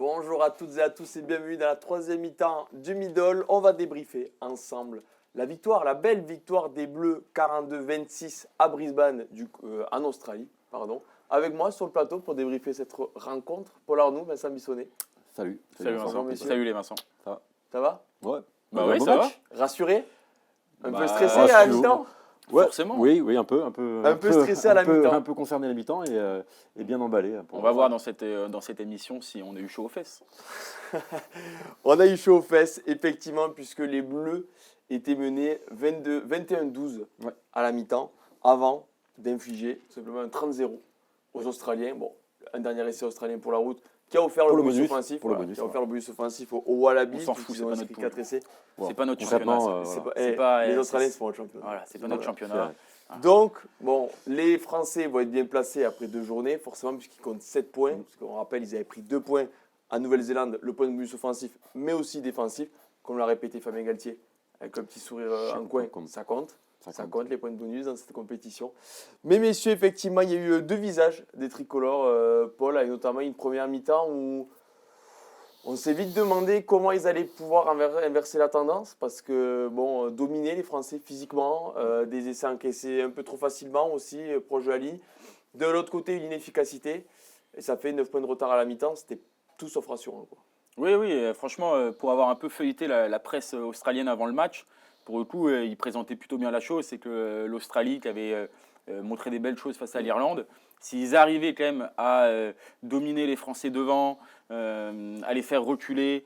Bonjour à toutes et à tous et bienvenue dans la troisième mi-temps du Middle. On va débriefer ensemble la victoire, la belle victoire des Bleus 42-26 à Brisbane, en Australie. Avec moi sur le plateau pour débriefer cette rencontre, Paul Arnoux, Vincent Bissonnet. Salut Vincent. Salut les Vincent. Ça va? Ouais. Bah oui, ça va. Rassuré? Un peu stressé à la mi-temps? Ouais, forcément. Oui, un peu stressé à la mi-temps. Un peu concerné à la mi-temps et bien emballé. On va voir dans cette émission si on a eu chaud aux fesses. On a eu chaud aux fesses, effectivement, puisque les Bleus étaient menés 21-12 à la mi-temps, avant d'infliger simplement un 30-0 aux Australiens. Bon, un dernier essai australien pour la route qui a offert le bonus offensif. Qui a offert le bonus offensif aux Wallabies. On s'en fout, c'est pas notre 4 essais. C'est pas notre championnat. Les Australiens se font le championnat. Voilà, c'est pas notre championnat. Donc, bon, les Français vont être bien placés après 2 journées, forcément, puisqu'ils comptent 7 points. Parce qu'on rappelle, ils avaient pris 2 points à Nouvelle-Zélande, le point de bonus offensif, mais aussi défensif. Comme l'a répété Fabien Galtier, avec un petit sourire en coin, ça compte. Ça compte les points de bonus dans cette compétition. Mais messieurs, effectivement, il y a eu 2 visages des tricolores, Paul, avec notamment une première mi-temps où on s'est vite demandé comment ils allaient pouvoir inverser la tendance parce que, bon, dominer les Français physiquement, des essais encaissés un peu trop facilement aussi, proche de la ligne. De l'autre côté, une inefficacité. Et ça fait 9 points de retard à la mi-temps. C'était tout sauf rassurant, quoi. Oui, franchement, pour avoir un peu feuilleté la presse australienne avant le match, pour le coup, ils présentaient plutôt bien la chose. C'est que l'Australie, qui avait montré des belles choses face à l'Irlande, s'ils arrivaient quand même à dominer les Français devant, à les faire reculer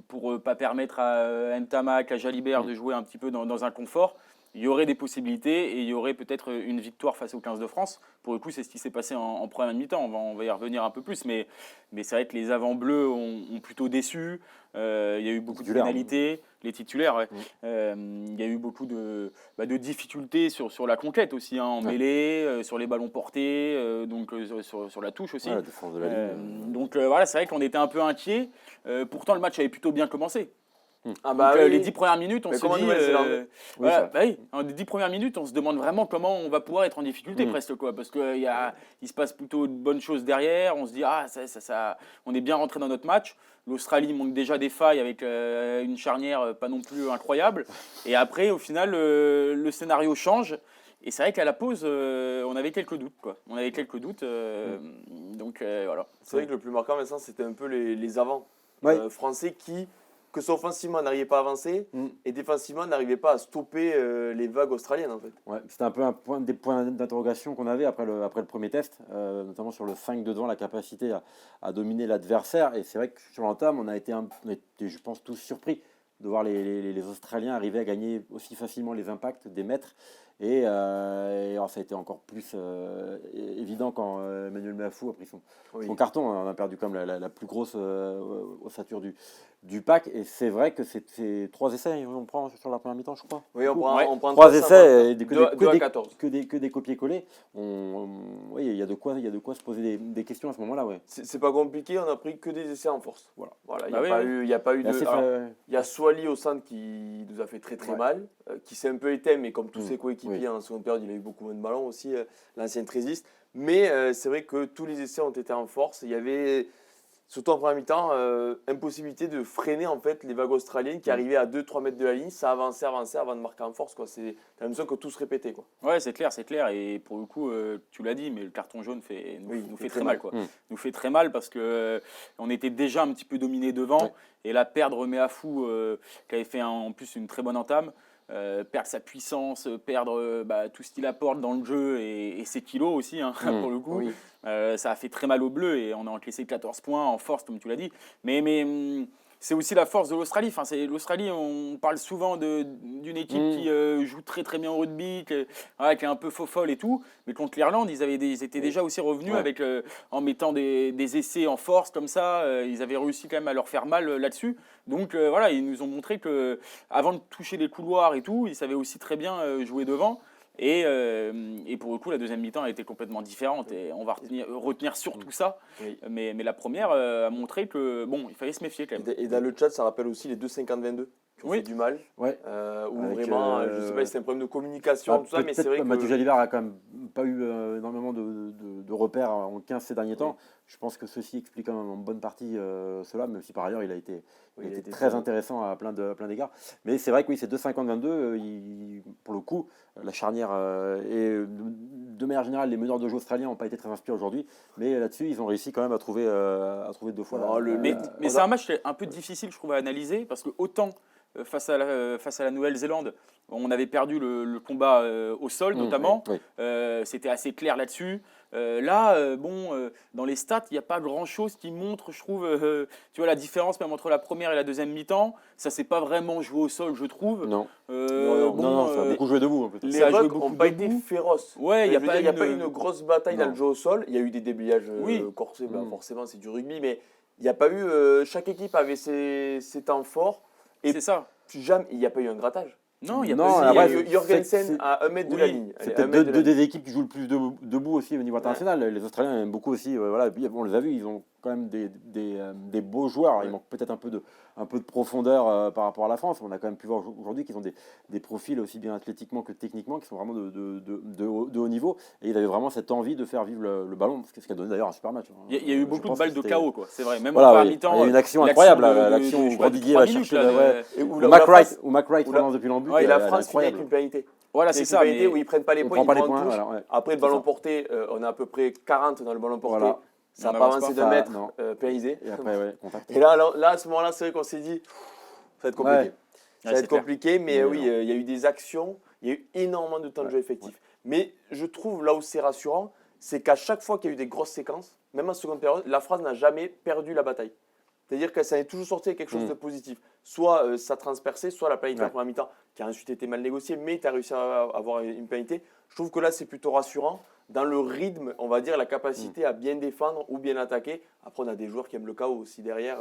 pour ne pas permettre à Ntamak, à Jalibert de jouer un petit peu dans un confort, il y aurait des possibilités et il y aurait peut-être une victoire face au 15 de France. Pour le coup, c'est ce qui s'est passé en première mi-temps. On va y revenir un peu plus. Mais c'est vrai que les avants bleus ont plutôt déçu. Il y a eu beaucoup de pénalités. Les titulaires, ouais. Il y a eu beaucoup de difficultés sur la conquête aussi, en mêlée, sur les ballons portés, sur la touche aussi. La défense de la ligne. Donc voilà, c'est vrai qu'on était un peu inquiets. Pourtant, le match avait plutôt bien commencé. Les 10 premières minutes, on se dit. En 10 premières minutes, on se demande vraiment comment on va pouvoir être en difficulté presque, quoi. Parce qu'il se passe plutôt de bonnes choses derrière. On se dit, on est bien rentré dans notre match. L'Australie manque déjà des failles avec une charnière pas non plus incroyable. Et après, au final, le scénario change. Et c'est vrai qu'à la pause, on avait quelques doutes, quoi. Donc voilà. C'est vrai que le plus marquant, Vincent, c'était un peu les avants français qui, que soit offensivement, n'arrivaient pas à avancer et défensivement, n'arrivaient pas à stopper les vagues australiennes, en fait. Ouais, c'était un peu des points d'interrogation qu'on avait après le premier test, notamment sur le 5 de devant, la capacité à dominer l'adversaire. Et c'est vrai que sur l'entame, on a été, je pense, tous surpris de voir les Australiens arriver à gagner aussi facilement les impacts des mètres. Et alors ça a été encore plus évident quand Emmanuel Meafou a pris son carton. On a perdu comme la plus grosse ossature du pack. Et c'est vrai que c'est 3 essais, on prend sur la première mi-temps, je crois. Oui, on prend 3 essais, que des copier-coller. Oui, il y a de quoi se poser des questions à ce moment-là. Ouais. C'est pas compliqué, on a pris que des essais en force. Voilà, il n'y a pas eu de. Il y a Swali au centre qui nous a fait très mal, qui s'est un peu éteint, mais comme tous ses coéquipiers en seconde période, il a eu beaucoup moins de ballons aussi, l'ancien trésiste. Mais c'est vrai que tous les essais ont été en force. Il y avait, surtout en première mi-temps, impossibilité de freiner en fait les vagues australiennes qui arrivaient à 2-3 mètres de la ligne. Ça avançait avant de marquer en force, quoi. C'est l'impression que tout se répétait, quoi. Ouais, c'est clair. Et pour le coup, tu l'as dit, mais le carton jaune nous fait très mal, quoi. Nous fait très mal parce que on était déjà un petit peu dominé devant. Et là, perdre Meafou, qui avait fait en plus une très bonne entame. Perdre sa puissance, perdre tout ce qu'il apporte dans le jeu et ses kilos aussi, pour le coup. Ça a fait très mal aux Bleus et on a encaissé 14 points en force, comme tu l'as dit. Mais c'est aussi la force de l'Australie. Enfin, l'Australie, on parle souvent d'une équipe qui joue très bien au rugby, qui est un peu faux-folle et tout. Mais contre l'Irlande, ils étaient déjà aussi revenus en mettant des essais en force comme ça. Ils avaient réussi quand même à leur faire mal là-dessus. Donc voilà, ils nous ont montré qu'avant de toucher les couloirs et tout, ils savaient aussi très bien jouer devant. Et pour le coup, la deuxième mi-temps a été complètement différente et on va retenir surtout ça. Mais la première a montré que il fallait se méfier quand même. Et dans le chat, ça rappelle aussi les 2-50-22 qui ont fait du mal. Où vraiment, je ne sais pas si c'est un problème de communication, tout ça, mais c'est vrai que Mathieu Jalibert a quand même pas eu énormément de repères en 15 ces derniers temps. Je pense que ceci explique quand même en bonne partie cela, même si par ailleurs il a été très intéressant à plein d'égards. Mais c'est vrai que oui, c'est 2,52. Pour le coup, la charnière et de manière générale, les meneurs de jeu australiens n'ont pas été très inspirés aujourd'hui. Mais là-dessus, ils ont réussi quand même à trouver 2 fois. Mais c'est un match un peu difficile, je trouve, à analyser parce que autant face à la Nouvelle-Zélande, on avait perdu le combat au sol notamment. C'était assez clair là-dessus. Dans les stats, il n'y a pas grand-chose qui montre, je trouve, tu vois, la différence même entre la première et la deuxième mi-temps. Ça s'est pas vraiment joué au sol, je trouve. Non, ça a beaucoup joué debout. Les Rucks n'ont pas été féroces. Ouais, il n'y a pas eu une grosse bataille dans le jeu au sol. Il y a eu des débrayages corsés, forcément, c'est du rugby, mais il n'y a pas eu. Chaque équipe avait ses temps forts. Et c'est ça. Jamais, il n'y a pas eu un grattage. Non, il y a pas eu Jorgensen à 1 mètre de la ligne. C'est peut-être deux des équipes qui jouent le plus debout aussi au niveau international. Les Australiens aiment beaucoup aussi. On les a vus, ils ont quand même des beaux joueurs. Alors, il manque peut-être un peu de profondeur par rapport à la France. On a quand même pu voir aujourd'hui qu'ils ont des profils aussi bien athlétiquement que techniquement qui sont vraiment de haut niveau. Et ils avaient vraiment cette envie de faire vivre le ballon, ce qui a donné d'ailleurs un super match. Il y a eu beaucoup de balles de KO, quoi. C'est vrai. Même en mi-temps. Il y a une action incroyable, l'action où Rodriguier va chercher ou Mac Wright relance depuis l'embut. Et la France finit avec une pénalité. Voilà, c'est ça. Où ils ne prennent pas les points, ils prennent en touche. Après, le ballon ça. Porté, on a à peu près 40 dans le ballon porté. Voilà. Ça n'a pas avancé de mètre, pénalisé. Et après, contact. Et là, à ce moment-là, c'est vrai qu'on s'est dit, ça va être compliqué. Ça va être compliqué, mais il y a eu des actions, il y a eu énormément de temps de jeu effectif. Mais je trouve, là où c'est rassurant, c'est qu'à chaque fois qu'il y a eu des grosses séquences, même en seconde période, la France n'a jamais perdu la bataille. C'est-à-dire que ça est toujours sorti avec quelque chose de positif. Soit ça transperçait, soit la pénalité en première mi-temps, qui a ensuite été mal négociée, mais tu as réussi à avoir une pénalité. Je trouve que là, c'est plutôt rassurant. Dans le rythme, on va dire, la capacité à bien défendre ou bien attaquer. Après, on a des joueurs qui aiment le chaos aussi derrière.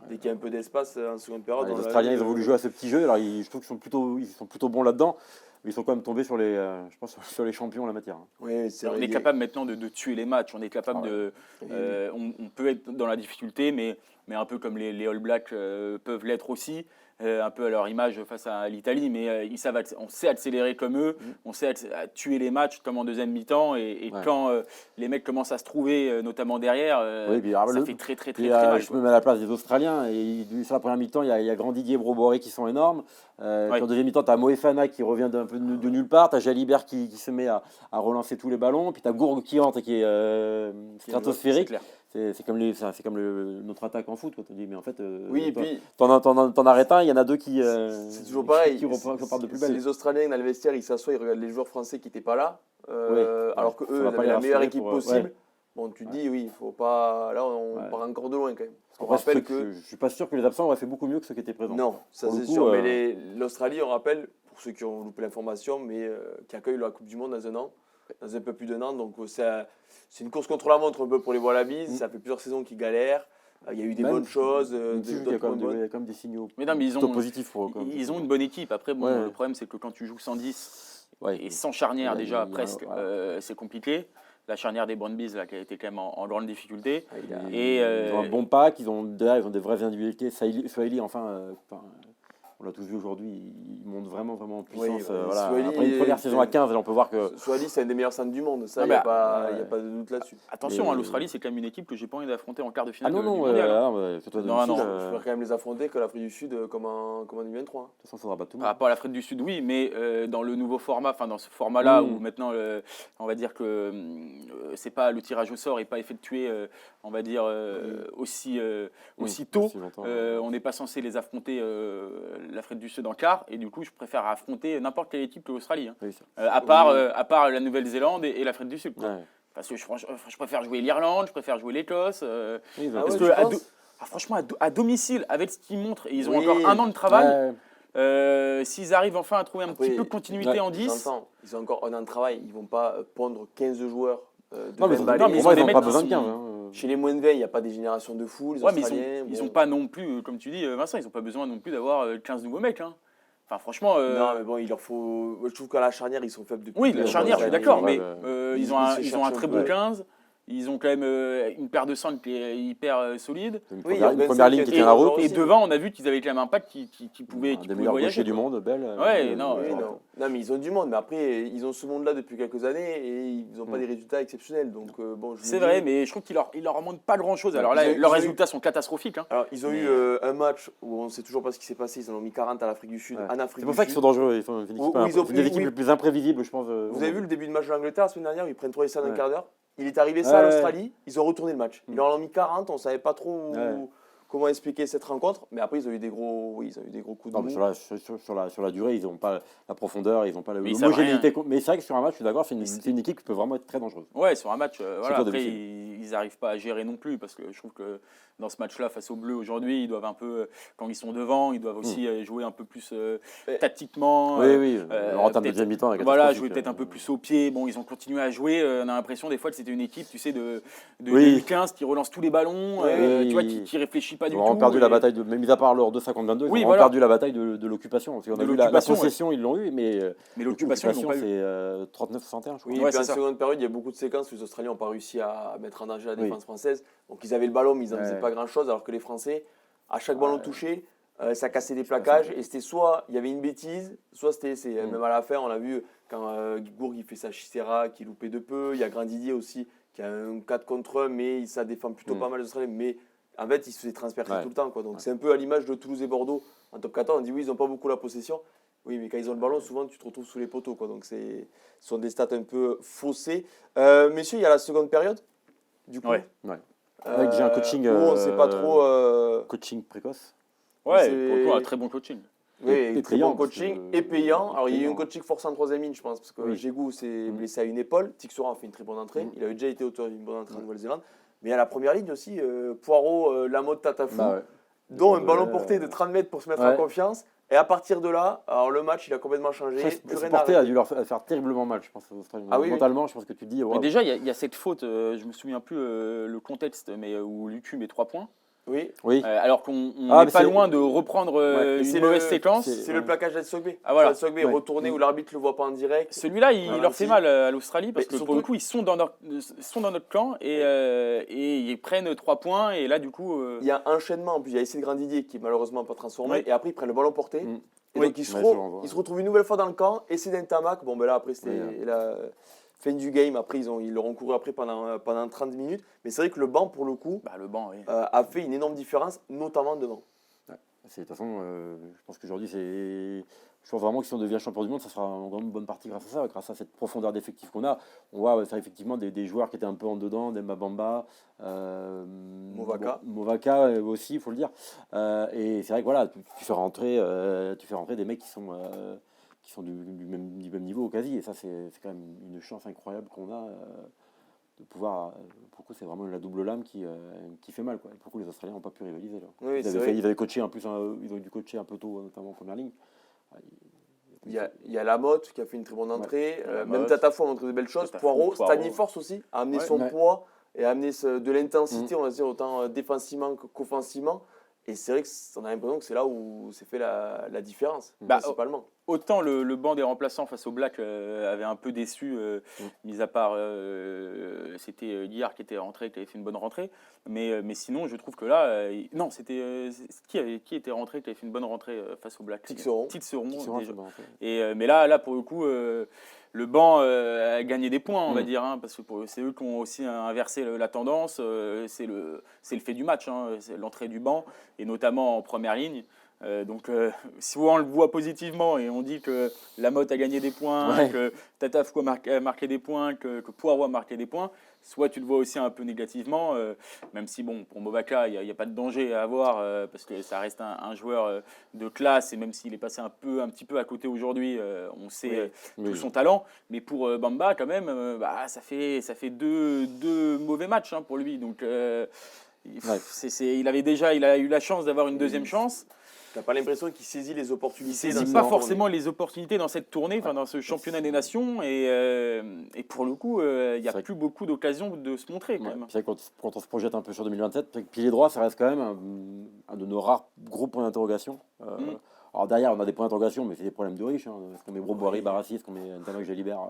Dès qu'il y a un peu d'espace en seconde période. Les Australiens, ils ont voulu jouer à ce petit jeu. Alors, je trouve qu'ils sont plutôt bons là-dedans. Mais ils sont quand même tombés sur les champions en la matière. Oui, on est capable maintenant de tuer les matchs. On est capable on peut être dans la difficulté, mais un peu comme les All Blacks peuvent l'être aussi. Un peu à leur image face à l'Italie, mais on sait accélérer comme eux, on sait tuer les matchs comme en deuxième mi-temps, et quand les mecs commencent à se trouver, notamment derrière, ça fait très mal. Je me mets à la place des Australiens, et sur la première mi-temps, il y a Grand Didier Broboré qui sont énormes. En deuxième mi-temps, tu as Moefana qui revient d'un peu de nulle part, tu as Jalibert qui se met à relancer tous les ballons, puis tu as Gourgue qui entre et qui est stratosphérique. C'est comme notre attaque en foot. Tu dis, mais en fait, t'en arrêtes un, il y en a deux qui. C'est toujours pareil. Qui repartent de plus belle. Les Australiens dans le vestiaire, ils s'assoient, ils regardent les joueurs français qui n'étaient pas là, alors que eux, avaient la meilleure équipe possible. Bon, tu te dis, il faut pas. Là, on part encore de loin quand même. On rappelle que. Je suis pas sûr que les absents auraient fait beaucoup mieux que ceux qui étaient présents. Non, ça c'est sûr. Mais l'Australie, on rappelle, pour ceux qui ont loupé l'information, mais qui accueille la Coupe du Monde dans un peu plus d'un an. Donc c'est une course contre la montre un peu pour les Wallabies. Ça fait plusieurs saisons qu'ils galèrent. Il y a eu des bonnes choses. Il y a quand même des signaux positifs pour eux. Ils ont une bonne équipe. Après, le problème, c'est que quand tu joues 110 et sans charnière déjà, presque, c'est compliqué. La charnière des Brumbies qui a été quand même en grande difficulté. Ils ont un bon pack, ils ont des vraies individualités. Swahili, on l'a tous vu aujourd'hui, il monte vraiment en puissance. Après une première saison à 15, on peut voir que. Swahili, c'est un des meilleurs centres du monde, ça, il n'y a pas de doute là-dessus. Attention, l'Australie, c'est quand même une équipe que j'ai pas envie d'affronter en quart de finale. Je préfère quand même les affronter que l'Afrique du Sud comme en 2023. De toute façon, ça sera pas tout le monde. Par rapport à l'Afrique du Sud, oui, mais dans le nouveau format, dans ce format-là où maintenant, on va dire que c'est pas le tirage au sort et pas effectué, on va dire, aussi tôt. On n'est pas censé les affronter. L'Afrique du Sud en quart, et du coup je préfère affronter n'importe quelle équipe que l'Australie, à part la Nouvelle-Zélande et l'Afrique du Sud, parce que je préfère jouer l'Irlande, je préfère jouer l'Écosse, parce que franchement à domicile, avec ce qu'ils montrent, et ils ont encore un an de travail, s'ils arrivent enfin à trouver un petit peu de continuité en 10, ils ont encore un an de travail, ils vont pas pondre 15 joueurs pour moi ils n'ont pas besoin de 15. Chez les moins de 20, il n'y a pas des générations de fou, les Australiens. Ils n'ont pas non plus, comme tu dis, Vincent, ils n'ont pas besoin non plus d'avoir 15 nouveaux mecs. Enfin, franchement. Non, mais bon, il leur faut. Je trouve qu'à la charnière, ils sont faibles depuis. Oui, la charnière, je suis d'accord, mais ils ont un très bon 15. Ils ont quand même une paire de centres qui est hyper solide. Une Oui, première, il y a une première ligne qui Benson tient la route. Et aussi. devant, on a vu qu'ils avaient quand même un pack qui pouvait, Un qui des pouvait meilleurs voyager. gauchers du quoi. monde, Bell. Ouais, non, Oui, ouais. non, mais ils ont du monde, mais après, ils ont ce monde-là depuis quelques années et ils n'ont pas des résultats exceptionnels. Donc, bon, je me C'est dis- vrai, mais je trouve qu'il leur remonte pas grand-chose. Ouais. Alors là, Ils ont- leurs ils ont résultats sont catastrophiques. Hein. Alors, ils ont Mais, eu un match où on ne sait toujours pas ce qui s'est passé. Ils en ont mis 40 à l'Afrique du Sud, Ouais. en Afrique C'est pour du ça qu'ils Sud. sont dangereux. Ils sont une équipe, Où ils ont c'est des pris- équipes oui. les plus imprévisibles, je pense. Vous avez vu le début de match de l'Angleterre la semaine dernière, ils prennent 3 essais en un Ouais. quart d'heure. Il est arrivé ça à Ouais. l'Australie, ils ont retourné le match. Ils leur ont mis 40, on ne savait pas trop Ouais. comment expliquer cette rencontre, mais après ils ont eu des gros, oui, ils ont eu des gros coups de Non, mais mou. sur la durée, ils n'ont pas la profondeur, ils n'ont pas Mais ils savent l'homogénéité. Mais c'est vrai que sur un match, je suis d'accord, c'est Mais une équipe qui peut vraiment être très dangereuse. Ouais, sur un match, voilà, Surtout à après, domicile. ils n'arrivent pas à gérer non plus parce que je trouve que dans ce match-là, face aux Bleus aujourd'hui, ils doivent un peu, quand ils sont devant, ils doivent aussi jouer un peu plus Mais- tactiquement. Oui, leur entame de peut-être- deuxième mi-temps. est Voilà, catastrophique. jouer peut-être un peu plus au pied. Bon, ils ont continué à jouer. On a l'impression des fois que c'était une équipe, tu sais, de Oui. 2015 qui relance tous les ballons, Oui. tu vois, qui réfléchit pas Ils du ont tout. vraiment perdu la et- bataille, mais mis à part leurs 2,52, ils Oui, ont vraiment voilà. perdu la bataille de l'occupation. Parce qu'on a De vu la l'occupation, possession, ils l'ont eu, mais Mais l'occupation, ils l'ont pas eu. c'est 39-61, je crois. Oui, Ouais, et puis en c'est ça. seconde période, il y a beaucoup de séquences où les Australiens n'ont pas réussi à mettre en danger la Oui. défense française. Donc ils avaient le ballon, mais ils n'en Ouais. faisaient pas grand-chose, alors que les Français, à chaque ballon touché, ça cassait des Ça cassait plaquages. des Et c'était soit il y avait une bêtise, soit c'était essai. Mm. Même à la fin, on l'a vu quand Gourg il fait sa Chistera qui loupait de peu. Il y a Grandidier aussi qui a un 4 contre 1, mais ça défend plutôt pas mal les Australiens. Mais en fait, il se fait transpercer Ouais. tout le temps. Quoi. Donc c'est un peu à l'image de Toulouse et Bordeaux en top 14. On dit oui, ils n'ont pas beaucoup la possession. Oui, mais quand ils ont le ballon, souvent tu te retrouves sous les poteaux. Quoi. Donc ce sont des stats un peu faussées. Messieurs, il y a la seconde période. Du coup, Ouais. Avec déjà un coaching, où on ne sait pas trop. Coaching précoce. Ouais, c'est- pour le coup, un très bon coaching. Oui, Et très payant, bon coaching parce que- et payant. Alors, il y a eu payant. un coaching forcé en troisième ligne, je pense, parce que Oui. Gégou s'est Mm. blessé à une épaule. Tixora a fait une très bonne entrée. Il avait déjà été auteur d'une bonne entrée en Nouvelle-Zélande. Mais à la première ligne aussi, Poirot, Lamotte, Tatafou, Bah ouais. dont un Ouais, ballon porté de 30 mètres pour se mettre en ouais. confiance. Et à partir de là, alors le match, il a complètement changé. Plus Ce rien à porté a arrêter. dû leur faire terriblement mal, je pense, aux Australiens. Ah oui, oui. Mentalement, je pense que tu te dis. Mais waouh. déjà, il y a cette faute, je me souviens plus le contexte, mais où Lucu met 3 points. Oui. Oui. Alors qu'on Ah, n'est mais pas c'est- loin de reprendre Ouais, mais c'est une mauvaise le- séquence. C'est le plaquage d'Adsogbe. Ah, voilà. Adsogbe Ouais. retourné où l'arbitre ne le voit pas en direct. Celui-là, il Voilà, leur fait si. mal à l'Australie parce Mais que surtout- pour le coup, ils sont dans notre camp et ils prennent 3 points. Et là, du coup, Il y a un enchaînement. En plus, il y a essai de Grandidier qui est malheureusement pas transformé. Oui. Et après, ils prennent le ballon porté. Mm. Et Oui. donc, ils se, Ouais, re- je l'envoie. ils se retrouvent une nouvelle fois dans le camp. Essai d'un tamac. Bon, ben là, après, c'était Oui, la fin du game. Après, ils leur ont couru après pendant 30 minutes. Mais c'est vrai que le banc, pour le coup, le banc, oui. a fait une énorme différence, notamment devant. De toute façon, je pense qu'aujourd'hui, je pense vraiment que si on devient champion du monde, ça sera en grande bonne partie grâce à ça, grâce à cette profondeur d'effectifs qu'on a. On voit ça, effectivement des joueurs qui étaient un peu en dedans, Demba Bamba, Movaka aussi, il faut le dire. Et c'est vrai que voilà, tu fais rentrer des mecs qui sont du même niveau au quasi. Et ça, c'est quand même une chance incroyable qu'on a de pouvoir. Pour le coup, c'est vraiment la double lame qui fait mal. Quoi. Et pour le coup, les Australiens n'ont pas pu rivaliser. Là. Oui, ils avaient coaché en plus, ils ont dû coacher un peu tôt, notamment en première ligne. Il y a Lamotte qui a fait une très bonne entrée. Ouais. Même Tatafou a montré de belles choses. Poirot, Staniforce aussi a amené son poids et a amené de l'intensité, on va dire, autant défensivement qu'offensivement. Et c'est vrai qu'on a l'impression que c'est là où s'est fait la différence, principalement. Autant le banc des remplaçants face au Black avait un peu déçu, mis à part c'était Guillard qui était rentré, qui avait fait une bonne rentrée. Mais sinon, je trouve que là, non, c'était qui était rentré, qui avait fait une bonne rentrée face au Black. Tixeron. Tixeron, déjà. Et Mais là, pour le coup, le banc a gagné des points, on va dire, hein, parce que c'est eux qui ont aussi inversé la tendance. C'est le fait du match, hein, c'est l'entrée du banc, et notamment en première ligne. Donc, si on le voit positivement et on dit que Lamotte a gagné des points, que Tatafou a marqué des points, que Poirot a marqué des points, soit tu le vois aussi un peu négativement, même si bon, pour Movaka, il n'y a pas de danger à avoir parce que ça reste un joueur de classe et même s'il est passé un petit peu à côté aujourd'hui, on sait tout son talent. Mais pour Bamba, quand même, ça fait deux mauvais matchs pour lui. Donc, il a eu la chance d'avoir une deuxième chance. Tu n'as pas l'impression qu'il saisit les Il opportunités. ne saisit pas forcément les opportunités dans cette tournée, dans ce championnat des nations. Et pour le coup, il n'y a plus beaucoup d'occasions de se montrer. Quand même. C'est vrai que quand on se projette un peu sur 2027, pilier droit, ça reste quand même un de nos rares gros points d'interrogation. Alors derrière, on a des points d'interrogation, mais c'est des problèmes de riches. Hein. Est-ce qu'on met Broboiry, Barassi, est-ce qu'on met Ntamak, Jalibert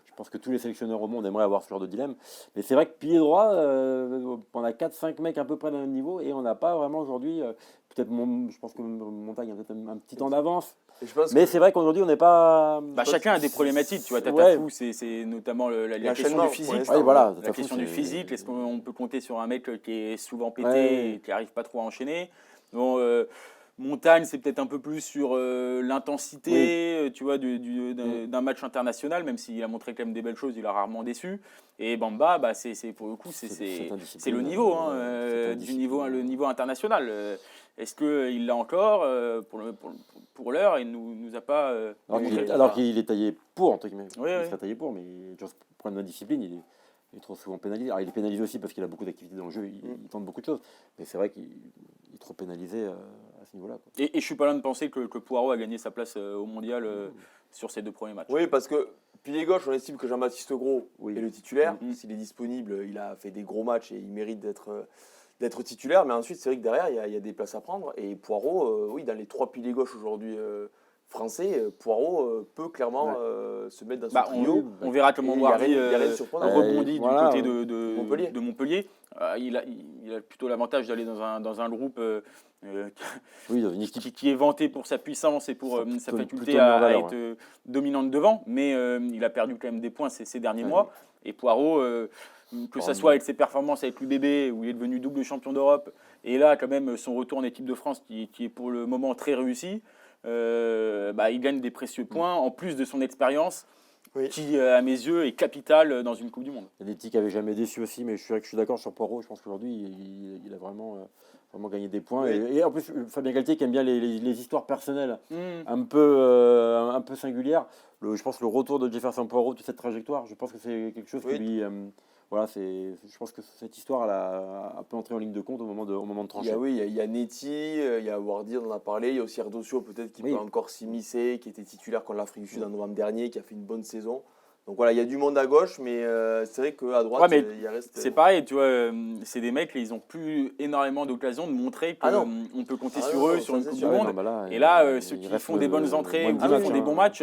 Je pense que tous les sélectionneurs au monde aimeraient avoir ce genre de dilemme. Mais c'est vrai que pilier droit, on a 4-5 mecs à peu près d'un même niveau et on n'a pas vraiment aujourd'hui. Peut-être, je pense que Montagne a peut-être un petit temps d'avance. Mais c'est vrai qu'aujourd'hui, on n'est pas. Chacun a des problématiques. Tu vois, Tatafou, c'est notamment la question du physique. Oui, voilà, la question du physique. Est-ce qu'on peut compter sur un mec qui est souvent pété et qui n'arrive pas trop à enchaîner? Bon, Montagne, c'est peut-être un peu plus sur l'intensité, tu vois, d'un match international, même s'il a montré quand même des belles choses, il a rarement déçu. Et Bamba, pour le coup, c'est le niveau, le niveau international. Est-ce qu'il l'a encore pour l'heure? Il nous a pas. Alors qu'il est taillé pour, entre guillemets. Oui, il serait taillé pour, mais pour problème d'indiscipline, il est trop souvent pénalisé. Alors il est pénalisé aussi parce qu'il a beaucoup d'activités dans le jeu, il tente beaucoup de choses. Mais c'est vrai qu'il est trop pénalisé à ce niveau-là. Et je ne suis pas loin de penser que Poirot a gagné sa place au mondial sur ses 2 premiers matchs. Oui, parce que pilier gauche, on estime que Jean-Baptiste Gros est le titulaire. S'il est disponible, il a fait des gros matchs et il mérite d'être titulaire. Mais ensuite, c'est vrai que derrière, il y a des places à prendre. Et Poirot, dans les 3 piliers gauche aujourd'hui français, Poirot peut clairement se mettre dans ce trio. On verra comment Wardy rebondit du côté de Montpellier. Il a plutôt l'avantage d'aller dans un groupe qui est vanté pour sa puissance et pour sa faculté à être dominante devant. Mais il a perdu quand même des points ces derniers mois. Et Poirot, que ce soit avec ses performances avec l'UBB, où il est devenu double champion d'Europe, et là, quand même, son retour en équipe de France qui est pour le moment très réussi. Il gagne des précieux points en plus de son expérience qui, à mes yeux, est capitale dans une Coupe du Monde. L'Ethique avait jamais déçu aussi, mais je suis d'accord sur Poirot. Je pense qu'aujourd'hui, il a vraiment gagné des points. Et en plus, Fabien Galtier qui aime bien les histoires personnelles un peu singulières. Je pense que le retour de Jefferson Poirot, toute cette trajectoire, je pense que c'est quelque chose qui lui... je pense que cette histoire elle a un peu entré en ligne de compte au moment de trancher. Il y a Netty, il y a Wardy, on en a parlé. Il y a aussi Erdosio peut-être qui peut encore s'immiscer, qui était titulaire contre l'Afrique du Sud en novembre dernier, qui a fait une bonne saison. Donc voilà, il y a du monde à gauche, mais c'est vrai qu'à droite, il reste... C'est pareil, tu vois, c'est des mecs, ils n'ont plus énormément d'occasion de montrer qu'on peut compter sur eux, sur une Coupe du Monde. Et là, ceux qui font des bonnes entrées, qui font des bons matchs...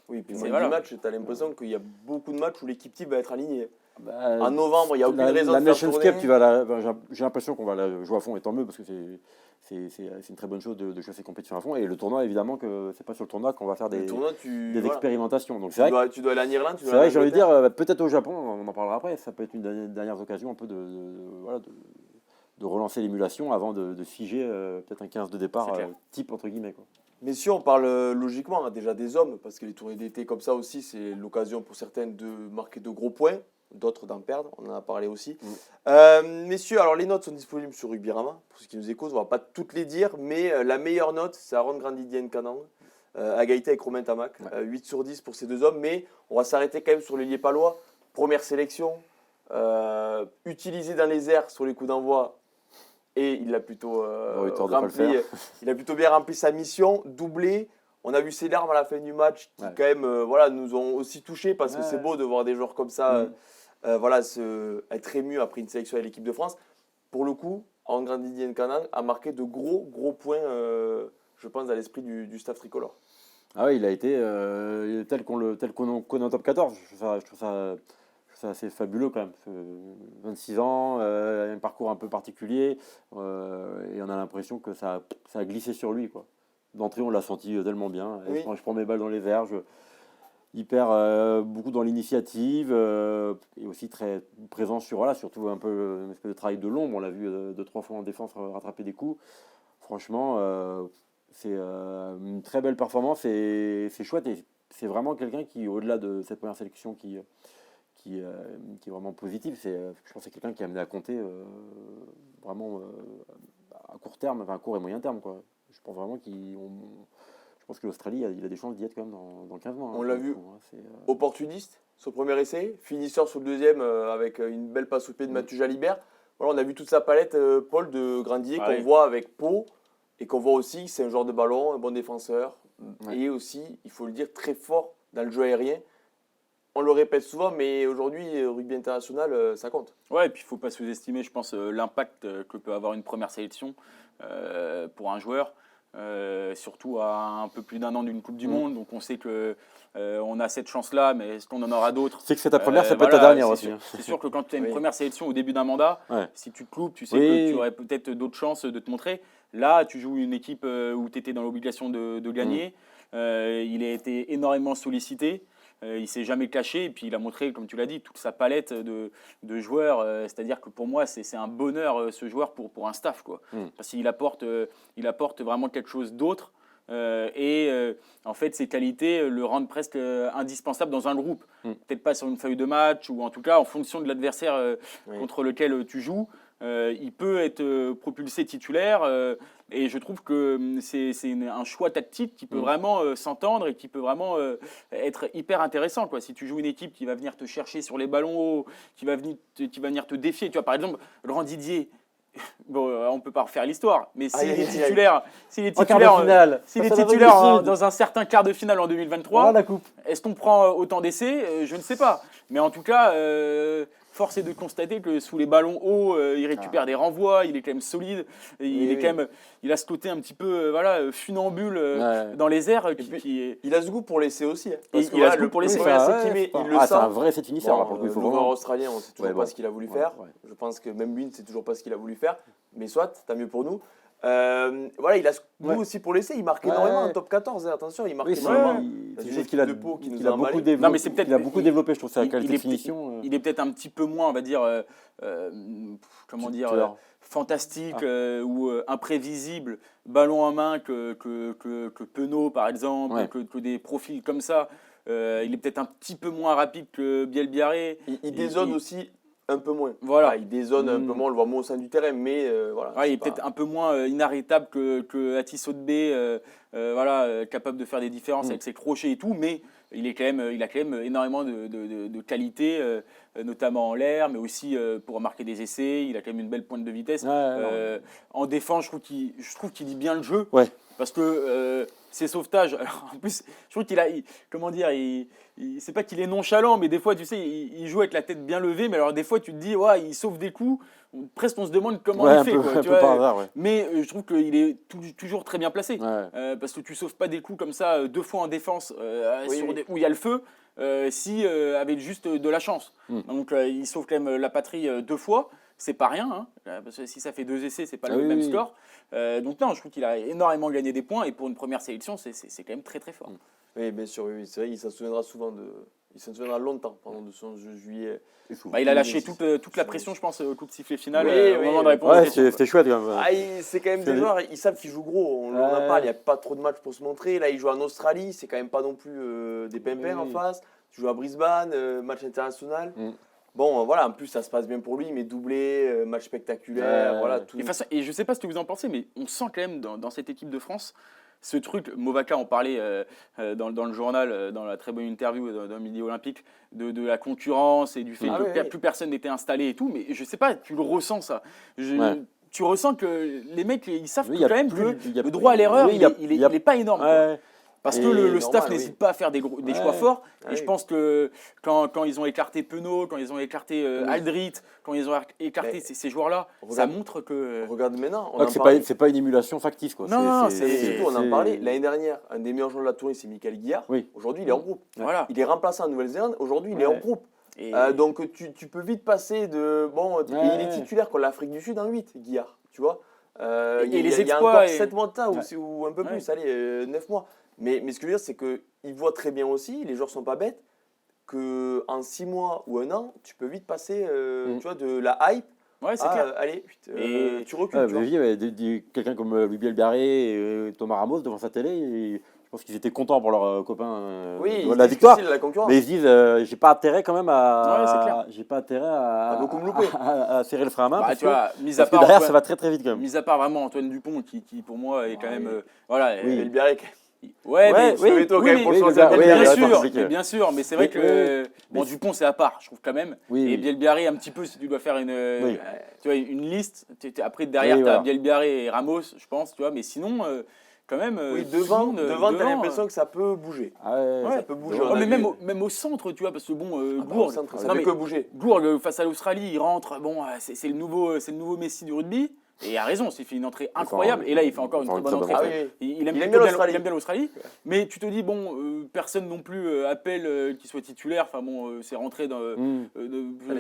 Oui, puis moins du match, tu as l'impression qu'il y a beaucoup de matchs où l'équipe type va être alignée. En novembre, il n'y a aucune raison de faire tourner. La Nations Cup, j'ai l'impression qu'on va la jouer à fond, et tant mieux, parce que c'est une très bonne chose de jouer ces compétitions à fond. Et le tournoi, évidemment, que c'est pas sur le tournoi qu'on va faire des expérimentations. Donc, tu dois aller en Irlande, c'est vrai que j'ai envie de dire, peut-être au Japon, on en parlera après, ça peut être une dernière occasion un peu de relancer l'émulation avant de figer peut-être un 15 de départ type, entre guillemets, quoi. Mais si on parle logiquement déjà des hommes, parce que les tournées d'été comme ça aussi, c'est l'occasion pour certains de marquer de gros points, d'autres d'en perdre, on en a parlé aussi. Messieurs, alors les notes sont disponibles sur Rugbyarama, pour ceux qui nous écoutent, on ne va pas toutes les dire, mais la meilleure note, c'est Aaron Grandidier-Nkanan, à égalité avec Romain Tamac, 8 sur 10 pour ces 2 hommes, mais on va s'arrêter quand même sur l'ailier palois, première sélection, utilisé dans les airs sur les coups d'envoi, et il a plutôt il a plutôt bien rempli sa mission, doublé. On a vu ses larmes à la fin du match qui quand même nous ont aussi touchés parce que c'est beau de voir des joueurs comme ça être émus après une sélection avec l'équipe de France. Pour le coup, Aaron Grandidier-Nkanan a marqué de gros points, je pense, à l'esprit du staff tricolore. Ah oui, il a été tel qu'on connaît en top 14. Je trouve ça assez fabuleux quand même. 26 ans, un parcours un peu particulier, et on a l'impression que ça a glissé sur lui, quoi. D'entrée, on l'a senti tellement bien. Je prends mes balles dans les airs, il perd beaucoup dans l'initiative, et aussi très présent surtout un peu une espèce de travail de l'ombre. On l'a vu 2-3 fois en défense rattraper des coups. Franchement, c'est une très belle performance et c'est chouette. Et c'est vraiment quelqu'un qui, au-delà de cette première sélection qui est vraiment positive, je pense que c'est quelqu'un qui est amené à compter vraiment à court terme, enfin à court et moyen terme, quoi. Je pense vraiment je pense que l'Australie, il a des chances d'y être quand même dans 15 mois. On l'a vu, opportuniste, son premier essai, finisseur sur le deuxième avec une belle passe au pied de Mathieu Jalibert. Voilà, on a vu toute sa palette, Paul, de Grandier, qu'on voit avec Pau, et qu'on voit aussi, c'est un joueur de ballon, un bon défenseur, et aussi, il faut le dire, très fort dans le jeu aérien. On le répète souvent, mais aujourd'hui, rugby international, ça compte. Ouais, et puis il ne faut pas sous-estimer, je pense, l'impact que peut avoir une première sélection pour un joueur. surtout à un peu plus d'1 an d'une Coupe du Monde. Donc on sait que on a cette chance-là, mais est-ce qu'on en aura d'autres? C'est que c'est ta première, ça peut être ta dernière aussi. C'est sûr que quand tu as une première sélection au début d'un mandat, si tu te loupes, tu sais que tu aurais peut-être d'autres chances de te montrer. Là, tu joues une équipe où tu étais dans l'obligation de gagner. Il a été énormément sollicité. Il ne s'est jamais caché et puis il a montré, comme tu l'as dit, toute sa palette de joueurs. C'est-à-dire que pour moi, c'est un bonheur ce joueur pour un staff, quoi. Parce qu'il apporte vraiment quelque chose d'autre. En fait, ses qualités le rendent presque indispensable dans un groupe. Peut-être pas sur une feuille de match ou en tout cas en fonction de l'adversaire contre lequel tu joues. Il peut être propulsé titulaire et je trouve que c'est un choix tactique qui peut vraiment s'entendre et qui peut vraiment être hyper intéressant, quoi. Si tu joues une équipe qui va venir te chercher sur les ballons hauts, qui va venir te défier. Tu vois, par exemple, Laurent Didier. Bon, on ne peut pas refaire l'histoire, mais s'il est titulaire, dans un certain quart de finale en 2023, la coupe. Est-ce qu'on prend autant d'essais? Je ne sais pas. Mais en tout cas, force est de constater que sous les ballons hauts, il récupère des renvois, il est quand même solide, il a ce côté un petit peu funambule dans les airs. Il a ce goût pour l'essai aussi. Parce il a ce goût pour l'essai. C'est un vrai essai finisseur. Le joueur australien, on ne sait toujours pas ce qu'il a voulu faire. Je pense que même lui ne sait toujours pas ce qu'il a voulu faire. Mais soit, tant mieux pour nous. Il a ce goût aussi pour l'essai. Il marque énormément en top 14. Attention, il marque énormément. C'est juste qu'il a beaucoup développé, je trouve, sa qualité de finition. Il est peut-être un petit peu moins, on va dire, fantastique ou imprévisible, ballon en main que Penaud, par exemple, que des profils comme ça. Il est peut-être un petit peu moins rapide que Bielbiarré. Il dézone aussi un peu moins. Voilà. Il dézone un peu moins, on le voit moins au sein du terrain, mais il est peut-être un peu moins inarrêtable que Atis Sotbé, capable de faire des différences avec ses crochets et tout, mais il a quand même énormément de qualités, notamment en l'air, mais aussi pour marquer des essais. Il a quand même une belle pointe de vitesse. En défense, je trouve qu'il lit bien le jeu. Ouais. Parce que ses sauvetages, alors en plus, je trouve qu'il a, c'est pas qu'il est nonchalant, mais des fois, tu sais, il joue avec la tête bien levée, mais alors des fois, tu te dis, il sauve des coups, presque on se demande comment il fait. Un peu par hasard, Mais je trouve qu'il est toujours très bien placé, parce que tu sauves pas des coups comme ça 2 fois en défense où il y a le feu, avec juste de la chance. Donc il sauve quand même la patrie 2 fois. C'est pas rien, parce que si ça fait 2 essais, c'est pas le même score. Donc non, je trouve qu'il a énormément gagné des points et pour une première sélection, c'est quand même très très fort. Oui, bien sûr, c'est vrai, il s'en souviendra il s'en souviendra longtemps pendant de son jeu juillet. Il a lâché toute la pression, je pense, au coup de sifflet final au moment de répondre. C'était chouette quand même. C'est quand même des joueurs, ils savent qu'ils jouent gros. On en parle, il n'y a pas trop de matchs pour se montrer. Là, ils jouent en Australie, c'est quand même pas non plus des pimpins en face. Tu joues à Brisbane, match international. Bon, en plus, ça se passe bien pour lui, mais doublé, match spectaculaire, tout. Et je ne sais pas ce que vous en pensez, mais on sent quand même dans cette équipe de France ce truc. Movaca en parlait dans le journal, dans la très bonne interview dans Midi Olympique, de la concurrence et du fait que plus personne n'était installé et tout, mais je ne sais pas, tu le ressens ça. Tu ressens que les mecs, ils savent quand même que le droit à l'erreur, il n'est pas énorme. Parce que le staff n'hésite pas à faire des choix forts. Et je pense que quand ils ont écarté Penaud, quand ils ont écarté Aldrit, quand ils ont écarté ces joueurs-là, ça montre que... Regarde maintenant. C'est pas une émulation factive. Quoi. Non, surtout on en parlait. L'année dernière, un des meilleurs joueurs de la tournée, c'est Michael Guillard. Aujourd'hui, il est en groupe. Voilà. Il est remplaçant en Nouvelle-Zélande. Aujourd'hui, il est en groupe. Donc tu peux vite passer de... il est titulaire contre l'Afrique du Sud en 8, Guillard. Tu vois il y a encore 7 mois de temps ou un peu plus, 9 mois. Mais ce que je veux dire, c'est qu'ils voient très bien aussi, les joueurs ne sont pas bêtes, qu'en 6 mois ou 1 an, tu peux vite passer tu vois, de la hype c'est clair. Allez, tu recules. Quelqu'un comme Bielbiarré et Thomas Ramos devant sa télé, je pense qu'ils étaient contents pour leurs copains de la victoire. Mais ils se disent, j'ai pas intérêt quand même à beaucoup me louper. à serrer le frein à main. Parce que derrière, ça va très très vite quand même. Mis à part vraiment Antoine Dupont, qui pour moi est quand même... Bielbiaré. Bien sûr, mais c'est vrai que Dupont c'est à part, je trouve quand même. Et Bielbiaré un petit peu, si tu dois faire une liste, après derrière tu as Bielbiaré et Ramos, je pense, tu vois, mais sinon quand même. Devant, tu as l'impression que ça peut bouger. Ça peut bouger. Mais même au centre, tu vois, parce que Gourg, ça fait que bouger. Gourg face à l'Australie, il rentre, c'est le nouveau Messi du rugby. Et il a raison, il fait une entrée incroyable. Et là, il fait encore une très bonne entrée. Ah, oui. Il aime bien l'Australie. Mais tu te dis, bon, personne non plus appelle qu'il soit titulaire. Enfin bon, c'est rentré dans.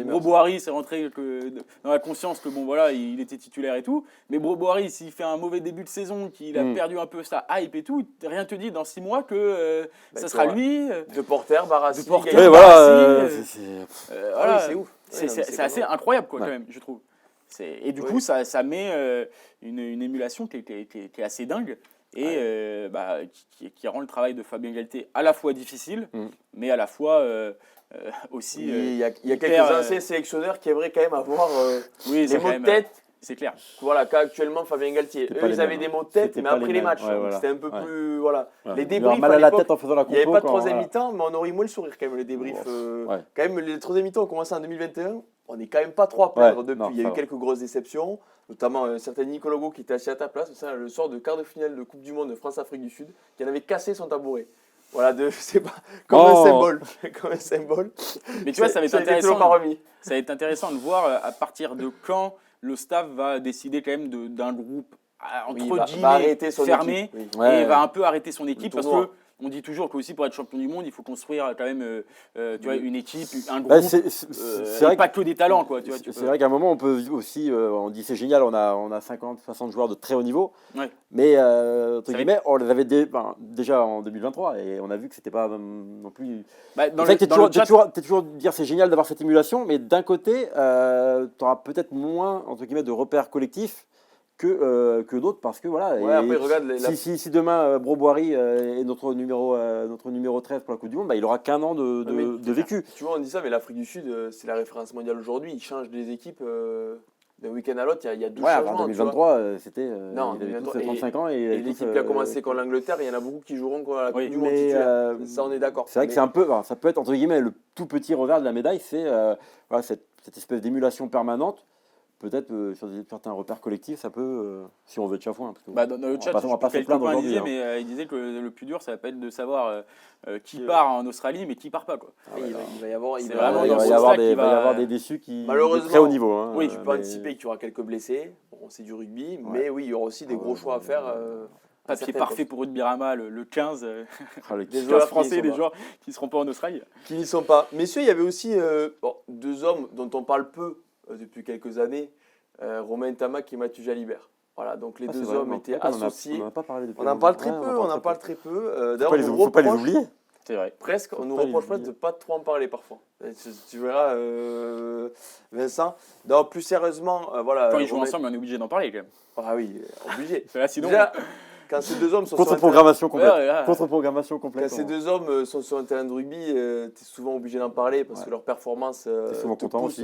Broboari, c'est rentré dans la conscience que bon, voilà, il était titulaire et tout. Mais Broboari, s'il fait un mauvais début de saison, qu'il a perdu un peu sa hype et tout, rien te dit dans 6 mois que ça sera lui. De Porter, Barassi. Voilà, c'est ouf. C'est assez incroyable, quoi, quand même, je trouve. Et du coup, ça met une émulation qui est assez dingue et qui rend le travail de Fabien Galtier à la fois difficile, mais à la fois aussi. Il y a quelques anciens sélectionneurs qui aimeraient quand même avoir les mots de tête. C'est clair. Voilà, qu'actuellement Fabien Galtier. Eux, ils avaient des mots de tête, mais après les matchs. C'était un peu plus. Voilà. Les débriefs. Mal à la tête en faisant la compo. Il n'y avait pas de troisième mi-temps, mais on aurait eu moins le sourire quand même, les débriefs. Quand même, les troisième mi-temps ont commencé en 2021. On n'est quand même pas trop à perdre depuis. Il y a eu quelques grosses déceptions, notamment un certain Nicolas Hugo qui était assis à ta place, le soir de quart de finale de Coupe du Monde de France-Afrique du Sud, qui en avait cassé son tabouret. Voilà, je sais pas, comme un symbole. Mais tu vois, ça va être intéressant. Ça va être intéressant de voir à partir de quand le staff va décider quand même d'un groupe entre guillemets fermé et va un peu arrêter son équipe parce que on dit toujours qu'aussi pour être champion du monde, il faut construire quand même tu vois, une équipe, un groupe, et pas que des talents. C'est vrai qu'à un moment, on peut aussi, on dit c'est génial, on a 50-60 joueurs de très haut niveau, mais entre guillemets, on les avait déjà en 2023 et on a vu que c'était pas non plus... Tu es toujours dire c'est génial d'avoir cette émulation, mais d'un côté, tu auras peut-être moins entre guillemets de repères collectifs que d'autres parce que voilà. Après, regarde si demain Broboari est notre numéro 13 pour la Coupe du Monde, il aura qu'un an de vécu. Tu vois, on dit ça, mais l'Afrique du Sud, c'est la référence mondiale aujourd'hui. Ils changent des équipes d'un week-end à l'autre. Il y a 12 changements. En 2023, c'était. Non, il avait tous 35 ans et l'équipe qui a commencé contre l'Angleterre, il y en a beaucoup qui joueront contre la Coupe du Monde titulaire. Ça, on est d'accord. C'est vrai que c'est un peu, ça peut être entre guillemets le tout petit revers de la médaille, c'est cette espèce d'émulation permanente. Peut-être sur certains repères collectifs, ça peut, si on veut être chafouin. Dans le chat, on va pas se plaindre aujourd'hui. Mais il disait que le plus dur, ça va pas être de savoir qui part en Australie, mais qui part pas. Il va y avoir des déçus qui malheureusement, de très haut niveau. Oui, tu peux anticiper qu'il y aura quelques blessés. Bon, c'est du rugby, mais oui, il y aura aussi des gros choix à faire. Papier parfait pour Rudy Biramal, le 15, des joueurs français, des joueurs qui ne seront pas en Australie. Qui n'y sont pas. Messieurs, il y avait aussi 2 hommes dont on parle peu depuis quelques années, Romain Ntamak et Mathieu Jalibert. Voilà, donc les 2 hommes étaient associés. On en parle très peu. Il ne faut pas les oublier. C'est vrai. Presque, on nous reproche presque de ne pas trop en parler parfois. Tu verras, Vincent. Donc, plus sérieusement, voilà. Quand ils jouent ensemble, on est obligé d'en parler quand même. Ah oui, obligé. Sinon, déjà, quand ces 2 hommes sont contre-programmation complète. Contre-programmation complète. Quand ces 2 hommes sont sur un terrain de rugby, tu es souvent obligé d'en parler parce que leur performance te pousse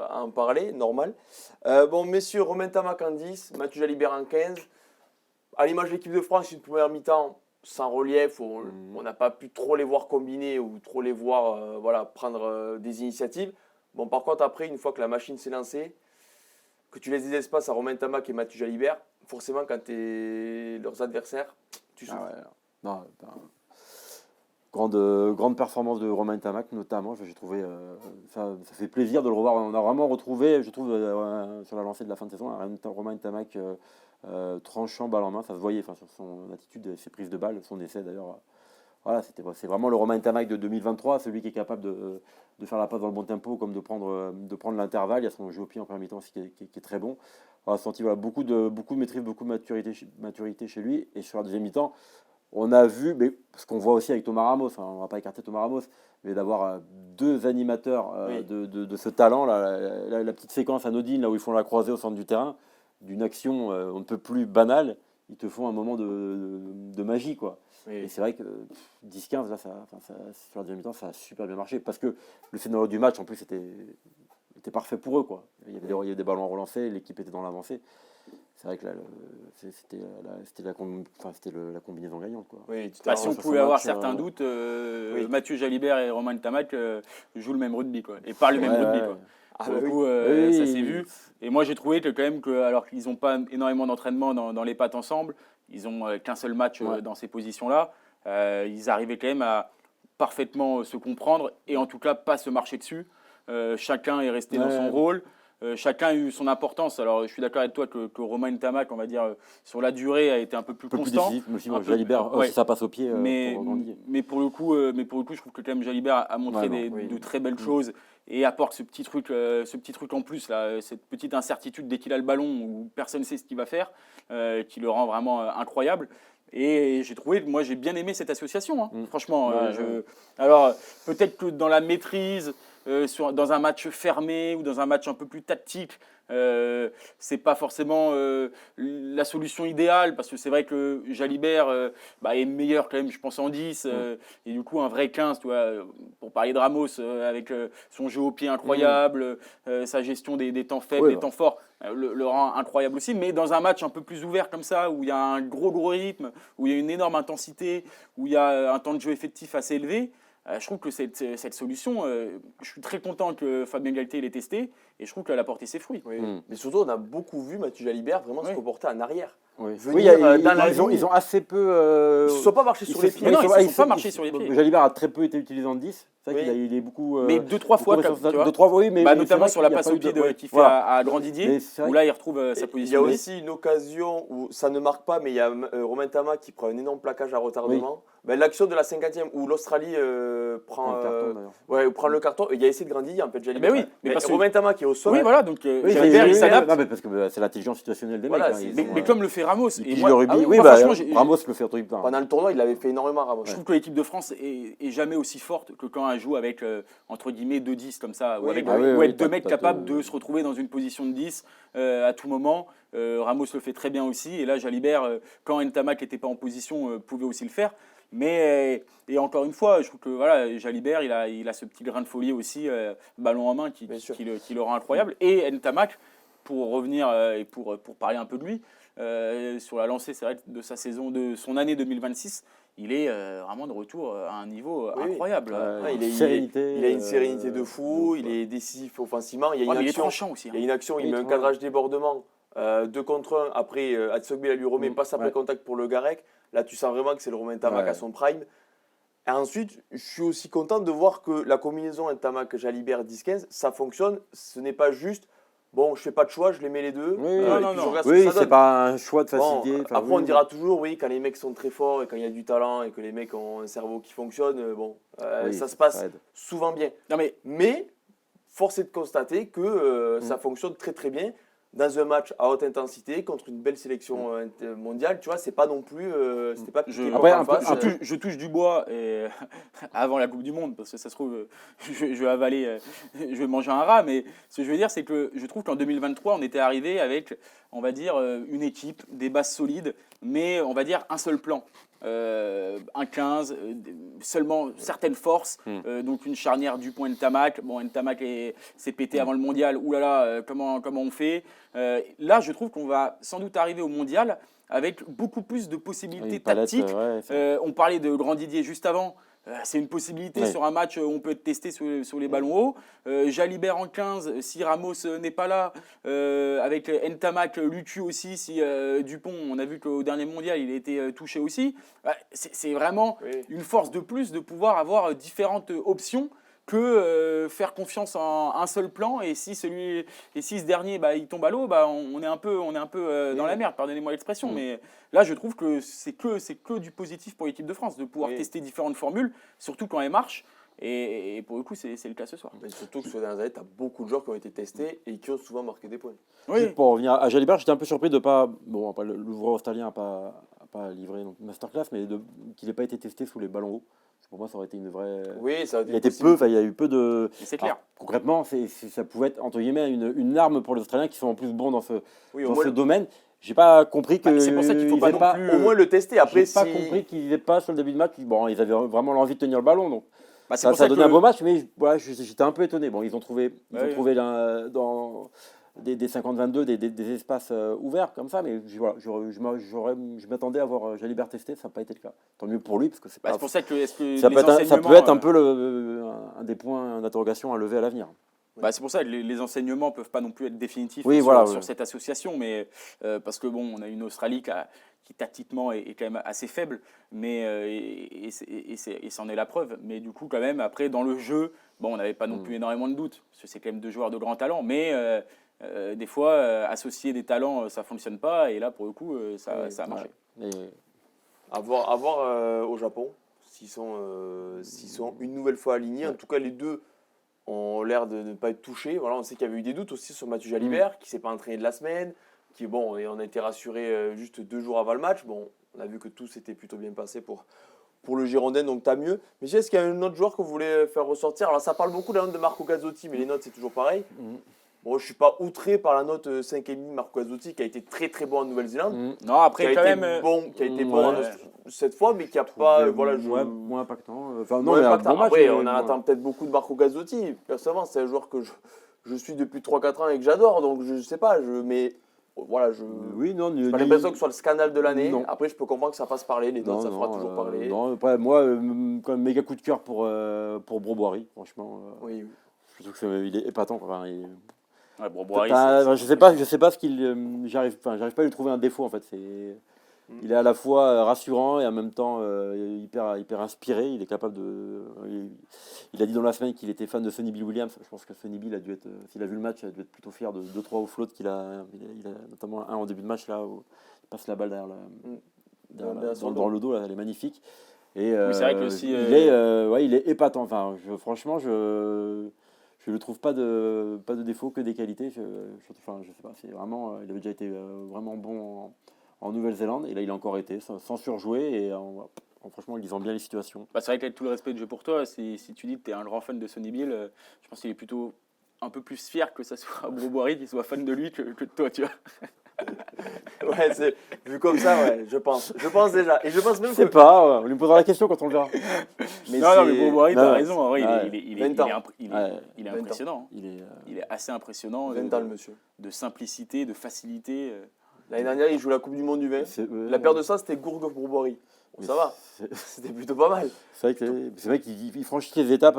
à en parler, normal. Bon, messieurs, Romain Ntamak en 10, Mathieu Jalibert en 15. À l'image de l'équipe de France, une première mi-temps sans relief, on n'a pas pu trop les voir combiner ou trop les voir prendre des initiatives. Bon, par contre, après, une fois que la machine s'est lancée, que tu laisses des espaces à Romain Ntamak et Mathieu Jalibert, forcément, quand tu es leurs adversaires, tu souffres. Grande performance de Romain Ntamak, notamment. J'ai trouvé ça fait plaisir de le revoir. On a vraiment retrouvé, je trouve, sur la lancée de la fin de saison, un Romain Ntamak tranchant, balle en main. Ça se voyait sur son attitude, ses prises de balles, son essai d'ailleurs. Voilà, c'est vraiment le Romain Ntamak de 2023, celui qui est capable de faire la passe dans le bon tempo, comme de prendre l'intervalle. Il y a son jeu au pied en première mi-temps aussi qui est très bon. On a senti beaucoup de maîtrise, beaucoup de maturité chez lui. Et sur la deuxième mi-temps, on a vu, mais ce qu'on voit aussi avec Thomas Ramos, on ne va pas écarter Thomas Ramos, mais d'avoir 2 animateurs de ce talent, la petite séquence anodine, là où ils font la croisée au centre du terrain, d'une action on ne peut plus banale, ils te font un moment de magie, quoi. Oui. Et c'est vrai que 10-15, là, sur la deuxième mi-temps, ça a super bien marché, parce que le scénario du match, en plus, était parfait pour eux, quoi. Il y avait des ballons à relancer, l'équipe était dans l'avancée. C'est vrai que là, c'était la combinaison gagnante, quoi. Oui, si on pouvait avoir certains doutes, Mathieu Jalibert et Romain Ntamak jouent le même rugby, quoi, et parlent le même rugby, quoi. Ça s'est vu. Et moi, j'ai trouvé que quand même, alors qu'ils n'ont pas énormément d'entraînement dans les pattes ensemble, ils n'ont qu'un seul match dans ces positions-là, ils arrivaient quand même à parfaitement se comprendre et en tout cas pas se marcher dessus. Chacun est resté dans son rôle. chacun a eu son importance. Alors, je suis d'accord avec toi que Romain Ntamak, on va dire, sur la durée, a été un peu plus constant. Décisif, mais aussi, Jalibert, si ça passe au pied, mais pour le coup, je trouve que quand même Jalibert a montré de très belles choses et apporte ce petit truc en plus, là, cette petite incertitude dès qu'il a le ballon où personne ne sait ce qu'il va faire, qui le rend vraiment incroyable. Et j'ai bien aimé cette association, hein, franchement. Alors, peut-être que dans la maîtrise, dans un match fermé ou dans un match un peu plus tactique, c'est pas forcément la solution idéale, parce que c'est vrai que Jalibert est meilleur quand même, je pense, en 10, et du coup un vrai 15, tu vois, pour parler de Ramos, avec son jeu au pied incroyable, sa gestion des temps faibles, des temps forts, le rend incroyable aussi. Mais dans un match un peu plus ouvert comme ça, où il y a un gros rythme, où il y a une énorme intensité, où il y a un temps de jeu effectif assez élevé, je trouve que cette solution, je suis très content que Fabien Galtier l'ait testé, et je trouve qu'elle a porté ses fruits. Mais surtout, on a beaucoup vu Mathieu Jalibert vraiment se comporter en arrière. Ils ont assez peu. Ils ne sont pas marchés sur les pieds. Ils ne sont pas marchés sur les pieds. Jalibert a très peu été utilisé en 10. C'est vrai qu'il est beaucoup. Mais 2-3 fois, notamment sur la passe au pied qu'il fait à Grand Didier, où là il retrouve sa position. Il y a aussi une occasion où ça ne marque pas, mais il y a Romain Ntamak qui prend un énorme plaquage à retardement. L'action de la 50e où l'Australie prend le carton, il y a essayé de Grand Didier en fait. Jalibert. Mais Romain Ntamak qui est au sommet. Oui, voilà, donc Jalibert il s'adapte. Parce que c'est l'intelligence situationnelle des mecs. Mais comme le fait Ramos. Ramos le fait autrement. Pendant le tournoi, il l'avait fait énormément Ramos. Je trouve que l'équipe de France est jamais aussi forte que quand elle joue avec, entre guillemets, 2-10 comme ça, ou avec deux mecs capables de se retrouver dans une position de 10 à tout moment. Ramos le fait très bien aussi. Et là, Jalibert, quand Ntamak n'était pas en position, pouvait aussi le faire. Mais et encore une fois, je trouve que Jalibert, il a ce petit grain de folie aussi, ballon en main, qui le rend incroyable. Et Ntamak, pour revenir et pour parler un peu de lui, sur la lancée, c'est vrai, de sa saison, de son année 2026, il est vraiment de retour à un niveau incroyable. Il a une sérénité de fou, il est décisif offensivement. Il est tranchant aussi. Il y a une action, il met un cadrage débordement, 2 contre 1. Après, Atsogbe lui remet passe après contact pour le Garec. Là, tu sens vraiment que c'est le Romain Ntamak à son prime. Et ensuite, je suis aussi content de voir que la combinaison Ntamak-Jalibert 10-15, ça fonctionne. Ce n'est pas juste, bon, je fais pas de choix, je les mets les deux. C'est pas un choix de facilité. Après, on dira toujours, quand les mecs sont très forts et quand il y a du talent et que les mecs ont un cerveau qui fonctionne, ça se passe souvent bien. Mais force est de constater que ça fonctionne très très bien. Dans un match à haute intensité contre une belle sélection mondiale, tu vois, c'est pas non plus. C'était pas. Je touche du bois et avant la Coupe du Monde, parce que ça se trouve, je vais avaler, je vais manger un rat. Mais ce que je veux dire, c'est que je trouve qu'en 2023, on était arrivé avec, on va dire, une équipe, des bases solides, mais on va dire un seul plan. Un 15, seulement certaines forces, donc une charnière du point Ntamak. Bon, Ntamak s'est pété avant le mondial, oulala, comment on fait là, je trouve qu'on va sans doute arriver au mondial avec beaucoup plus de possibilités tactiques. On parlait de Grand Didier juste avant. C'est une possibilité sur un match où on peut être testé sur les ballons hauts. Jalibert en 15, si Ramos n'est pas là. Avec Ntamak, Lucu aussi, si Dupont, on a vu qu'au dernier mondial, il a été touché aussi. C'est vraiment une force de plus de pouvoir avoir différentes options que faire confiance en un seul plan. Et si ce dernier il tombe à l'eau, on est un peu dans la merde, pardonnez-moi l'expression. Mais là, je trouve que c'est que du positif pour l'équipe de France de pouvoir tester différentes formules, surtout quand elles marchent. Et pour le coup, c'est le cas ce soir. Mais surtout que sur les dernières années, tu as beaucoup de joueurs qui ont été testés et qui ont souvent marqué des points. Pour revenir à Jalibert, j'étais un peu surpris de pas. Bon, l'ouvreur australien n'a pas livré une masterclass, mais qu'il n'ait pas été testé sous les ballons hauts. Pour moi, ça aurait été une vraie. Ça aurait été il y a eu peu de. C'est clair. Concrètement, ça pouvait être entre guillemets une arme pour les Australiens qui sont en plus bons dans ce domaine. J'ai pas compris que. C'est pour ça qu'il faut pas non plus au moins le tester. Après, j'ai pas compris qu'ils n'étaient pas sur le début de match. Bon, ils avaient vraiment l'envie de tenir le ballon, donc. Ça donnait un beau match, mais j'étais un peu étonné. Bon, ils ont trouvé dans des 50-22 des espaces ouverts comme ça, mais je m'attendais à voir Jalibert testé, ça n'a pas été le cas. Tant mieux pour lui, parce que c'est pas. C'est pour ça que ça peut être un peu un des points d'interrogation à lever à l'avenir. C'est pour ça que les enseignements ne peuvent pas non plus être définitifs sur cette association, mais parce que on a une Australie qui tactiquement est quand même assez faible, mais et c'en est la preuve. Mais du coup, quand même, après, dans le jeu, on n'avait pas non plus énormément de doutes, parce que c'est quand même 2 joueurs de grand talent, mais des fois, associer des talents, ça ne fonctionne pas. Et là, pour le coup, ça a marché. Et- À voir au Japon s'ils sont une nouvelle fois alignés. En tout cas, les deux ont l'air de ne pas être touchés. Voilà, on sait qu'il y avait eu des doutes aussi sur Mathieu Jalibert, qui ne s'est pas entraîné de la semaine, qui bon, et on a été rassuré juste 2 jours avant le match. Bon, on a vu que tout s'était plutôt bien passé pour le Girondin, donc tant mieux. Mais est-ce qu'il y a un autre joueur que vous voulez faire ressortir? Alors ça parle beaucoup de la note de Marco Gazzotti, mais les notes c'est toujours pareil. Bon, je ne suis pas outré par la note 5,5 Marco Gazzotti, qui a été très très bon en Nouvelle-Zélande. Non, après, quand même. Qui a été bon cette fois, mais qui n'a pas. Voilà, moins impactant. Enfin, non, mais un bon match. après, on en attend peut-être beaucoup de Marco Gazzotti. Personnellement, c'est un joueur que je suis depuis 3-4 ans et que j'adore, donc je ne sais pas. Mais voilà, Oui, non, j'ai pas l'impression que ce soit le scandale de l'année. Non. Après, je peux comprendre que ça fasse parler, les notes, ça fera toujours parler. Non, après, moi, quand même, méga coup de cœur pour Broboiry, franchement. Oui. Je trouve qu'il est épatant. Enfin, Broboiry, je sais pas ce qu'il. J'arrive pas à lui trouver un défaut, en fait. Il est à la fois rassurant et en même temps hyper inspiré. Il est capable de. Il a dit dans la semaine qu'il était fan de Sonny Bill Williams. Je pense que Sonny Bill a dû être, s'il a vu le match, il a dû être plutôt fier de 2-3 hauts flottes qu'il a. Il a notamment un en début de match là où il passe la balle dans le dos. Là, elle est magnifique. Et oui, c'est vrai que aussi, il est épatant. Enfin, franchement, je ne trouve pas de défaut, que des qualités. Je sais pas. C'est vraiment. Il avait déjà été vraiment bon en Nouvelle-Zélande, et là il a encore été sans surjouer et franchement en lisant bien les situations. C'est vrai qu'avec tout le respect de jeu pour toi, si tu dis que tu es un grand fan de Sonny Bill, je pense qu'il est plutôt un peu plus fier que ça soit Broboiry qui soit fan de lui que de toi, tu vois. Ouais, c'est vu comme ça, ouais, je pense déjà, et je pense même je sais pas, on lui posera la question quand on le verra. Mais Broboiry, t'as raison, en vrai, il est impressionnant. Il est assez impressionnant. 20 ans le monsieur. De simplicité, de facilité. L'année dernière, il joue la Coupe du Monde du vin. La paire de ça, c'était Gourgue Broboiry. Bon, ça va, c'était plutôt pas mal. C'est vrai qu'il franchit les étapes.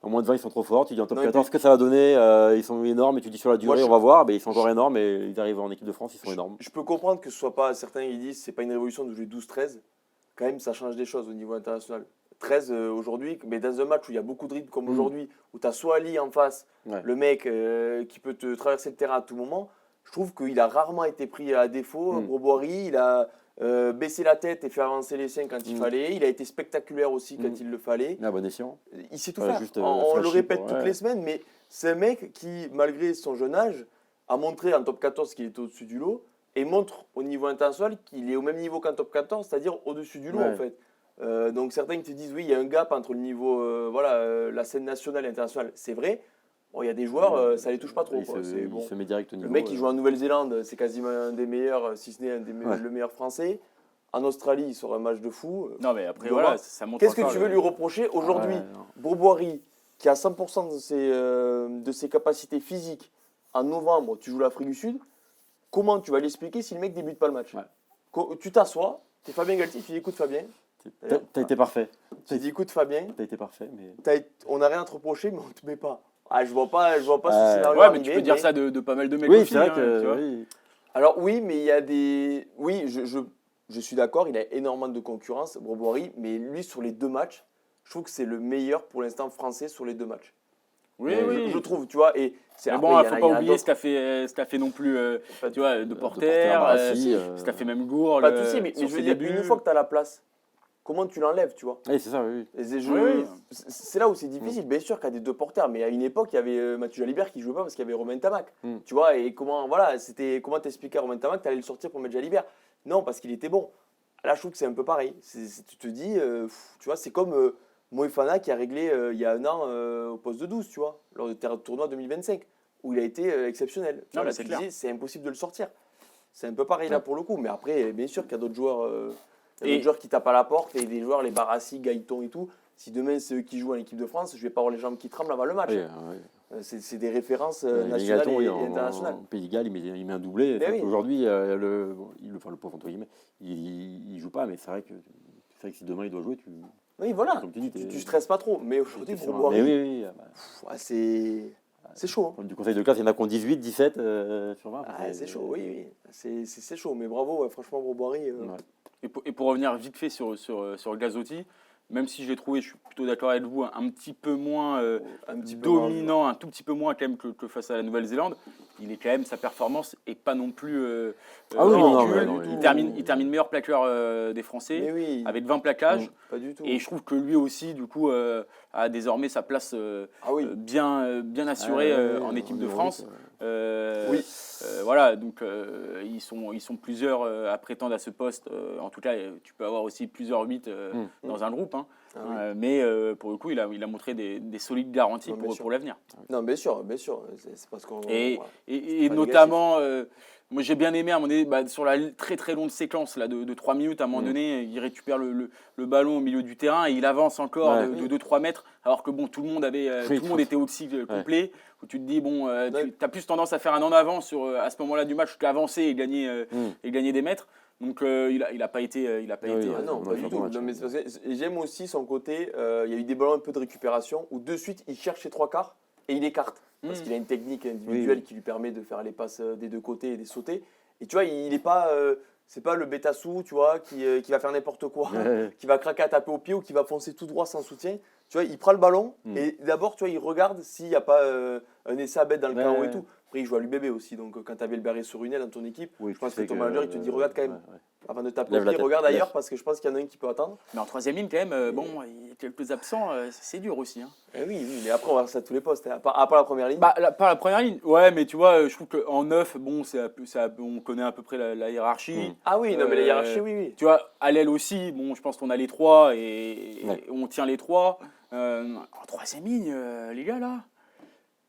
En moins de 20, ils sont trop forts. Tu dis en top 14, ce que ça va donner, ils sont énormes. Et tu dis sur la durée, on va voir. Mais ils sont encore énormes. Et ils arrivent en équipe de France, ils sont énormes. Je peux comprendre que ce soit pas. Certains ils disent c'est pas une révolution de jouer 12-13. Quand même, ça change des choses au niveau international. 13 aujourd'hui, mais dans un match où il y a beaucoup de rythme comme aujourd'hui, où tu as Soali en face, le mec qui peut te traverser le terrain à tout moment. Je trouve qu'il a rarement été pris à défaut. Broboiry, il a baissé la tête et fait avancer les siens quand il fallait. Il a été spectaculaire aussi quand il le fallait. Bon escient. Il sait tout faire. On le répète toutes les semaines, mais c'est un mec qui, malgré son jeune âge, a montré en top 14 qu'il était au-dessus du lot et montre au niveau international qu'il est au même niveau qu'en top 14, c'est-à-dire au-dessus du lot en fait. Donc certains te disent oui, il y a un gap entre le niveau, la scène nationale et internationale. C'est vrai. Bon, il y a des joueurs, ça les touche pas trop. Il se met direct au niveau. Le mec qui joue en Nouvelle-Zélande, c'est quasiment un des meilleurs, si ce n'est le meilleur français. En Australie, il sort un match de fou. Non, mais après, ça montre. Qu'est-ce que tu veux lui reprocher aujourd'hui? Broboiry, qui a 100% de ses capacités physiques, en novembre, tu joues l'Afrique du Sud. Comment tu vas l'expliquer si le mec débute pas le match? Tu t'assois, tu es Fabien Galtier, tu dis écoute Fabien. T'as été parfait. Tu dis écoute Fabien. T'as été parfait. Mais... On n'a rien à te reprocher, mais on te met pas. Je vois pas ce scénario. Ouais, mais tu peux dire ça de pas mal de mecs aussi. Oui, c'est vrai que. Tu vois. Alors oui, mais il y a des. Oui, je suis d'accord, il a énormément de concurrence, Broboiry, mais lui sur les 2 matchs, je trouve que c'est le meilleur pour l'instant français sur les 2 matchs. Oui. Je trouve, tu vois. Et c'est mais bon, il ne faut pas oublier ce qu'a fait non plus, tu vois, de Porter, ce qu'a fait même Gourde. Pas de souci, mais je veux dire, une fois que tu as la place, comment tu l'enlèves, tu vois? Oui, c'est ça, oui. C'est là où c'est difficile. Bien sûr qu'il y a des 2 porteurs, mais à une époque, il y avait Mathieu Jalibert qui ne jouait pas parce qu'il y avait Romain Tamac. Tu vois, et comment t'expliquer à Romain Tamac que tu allais le sortir pour mettre Jalibert? Non, parce qu'il était bon. Là, je trouve que c'est un peu pareil. Tu te dis, tu vois, c'est comme Moefana qui a réglé il y a un an au poste de 12, tu vois, lors du tournoi 2025, où il a été exceptionnel. Non, là, tu dis, c'est impossible de le sortir. C'est un peu pareil là pour le coup. Mais après, bien sûr qu'il y a d'autres joueurs. Il y a d'autres joueurs qui tapent à la porte et des joueurs, les Barassi, Gaëton et tout. Si demain c'est eux qui jouent en équipe de France, je ne vais pas avoir les jambes qui tremblent avant le match. C'est des références nationales et internationales. En Pays de Galles, il met un doublé. Aujourd'hui, le pauvre entre guillemets, il ne joue pas, mais c'est vrai que si demain il doit jouer, oui, voilà. Tu stresses pas trop. Mais aujourd'hui, Broboiry, c'est chaud. Du conseil de classe, il y en a qui ont 18, 17 sur 20. C'est chaud, oui. C'est chaud. Mais bravo, franchement, Broboiry. Et pour revenir vite fait sur Gazzotti, même si je l'ai trouvé, je suis plutôt d'accord avec vous, un petit peu moins Un petit peu dominant, un tout petit peu moins quand même que face à la Nouvelle-Zélande, il est quand même, sa performance est pas non plus Ah oui, non, ridicule. non, Il termine meilleur plaqueur des Français, Mais oui, avec 20 plaquages. pas du tout. Et je trouve que lui aussi, du coup, a désormais sa place Ah oui. bien assurée en équipe de France. Oui. Voilà, donc ils sont plusieurs à prétendre à ce poste. En tout cas, tu peux avoir aussi plusieurs 8 dans un groupe. Hein. Ah oui. Mais pour le coup, il a montré des solides garanties Non, bien sûr. pour l'avenir. Non, bien sûr. C'est parce qu'on. Et pas notamment, moi j'ai bien aimé à un moment donné, sur la très très longue séquence là, de 3 minutes, à un moment donné, il récupère le ballon au milieu du terrain et il avance encore de 2-3 mètres, alors que bon, tout le monde était aussi complet. Où tu te dis, bon, tu as plus tendance à faire un en avant à ce moment-là du match qu'avancer et gagner des mètres. Donc il a pas été. Ah non, pas du tout. Non, mais j'aime aussi son côté. Il y a eu des ballons un peu de récupération où de suite il cherche ses trois quarts et il écarte. Parce qu'il a une technique individuelle qui lui permet de faire les passes des deux côtés et des sauter. Et tu vois, il n'est pas. C'est pas le bêta-sous, tu vois, qui va faire n'importe quoi, qui va craquer à taper au pied ou qui va foncer tout droit sans soutien. Tu vois, il prend le ballon et d'abord, tu vois, il regarde s'il n'y a pas un essai à bête dans le carreau et tout. Après, il joue à l'UBB aussi. Donc, quand tu avais le Barré sur une aile dans ton équipe, je pense que ton manager, il te dit regarde quand même. Avant de taper au pied, regarde ailleurs parce que je pense qu'il y en a un qui peut attendre. Mais en troisième ligne, quand même, il y a quelques absents, c'est dur aussi. Hein. Oui, mais après, on va voir ça à tous les postes. À part la première ligne. Pas la première ligne, ouais, mais tu vois, je trouve qu'en 9, bon, on connaît à peu près la hiérarchie. Ah oui, non, mais la hiérarchie, oui. Tu vois, à l'aile aussi, bon, je pense qu'on a les 3 et on tient les 3. En troisième ligne, les gars, là.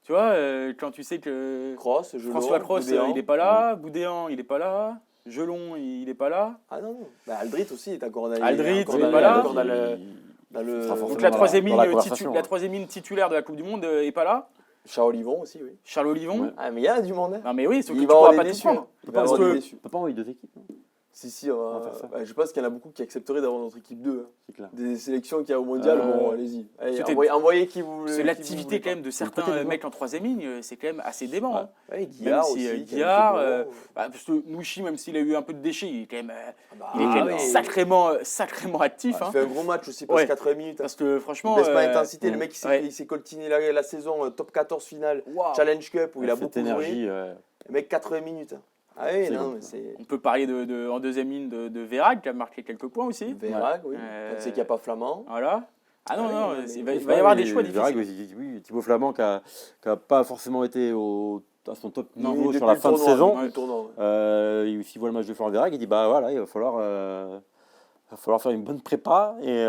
Tu vois, quand tu sais que François Cross, il n'est pas là, Boudéan, il n'est pas là, Gelon, il n'est pas là. Ah non. Aldrit aussi est encore dans Aldrit, il n'est pas là. Donc la troisième ligne titulaire de la Coupe du Monde n'est pas là. Charles Olivon aussi, oui. Charles Olivon. Ouais. Ah, mais il y a du monde. Hein. Non, mais oui, sauf que il tu va ne pourras avoir pas des tout déçus. prendre. Il va avoir des déçus. On peut pas envoyer 2 équipes. Non Si, je pense qu'il y en a beaucoup qui accepteraient d'avoir notre équipe 2. C'est clair. Des sélections qu'il y a au mondial, bon, allez-y. C'était- Envoyez qui vous C'est l'activité quand même de certains côté des mecs en troisième ligne, c'est quand même assez dément. Hein. Ouais, Guillard Même si aussi. Guillard, parce que Nouchi, même s'il a eu un peu de déchets, il est quand même, sacrément actif. Il Hein. fait un gros match aussi, passe 80 minutes. Parce que franchement, Il baisse pas l'intensité. Le mec, il s'est coltiné la saison top 14 finale, Challenge Cup, où il a beaucoup énergie, joué. Le mec, 80 minutes. Ah oui, non, mais c'est. on peut parler en deuxième ligne de Verhaeghe qui a marqué quelques points aussi. Verhaeghe, oui. On sait qu'il n'y a pas Flamand. Voilà. Ah non, il va y Ouais, avoir des choix difficiles. Verhaeghe, oui, Thibaut Flamand qui a pas forcément été à son top niveau sur depuis la le fin de tournoi, saison. depuis le tournoi. S'il voit le match de Florent Verhaeghe, il dit bah voilà, il va falloir faire une bonne prépa et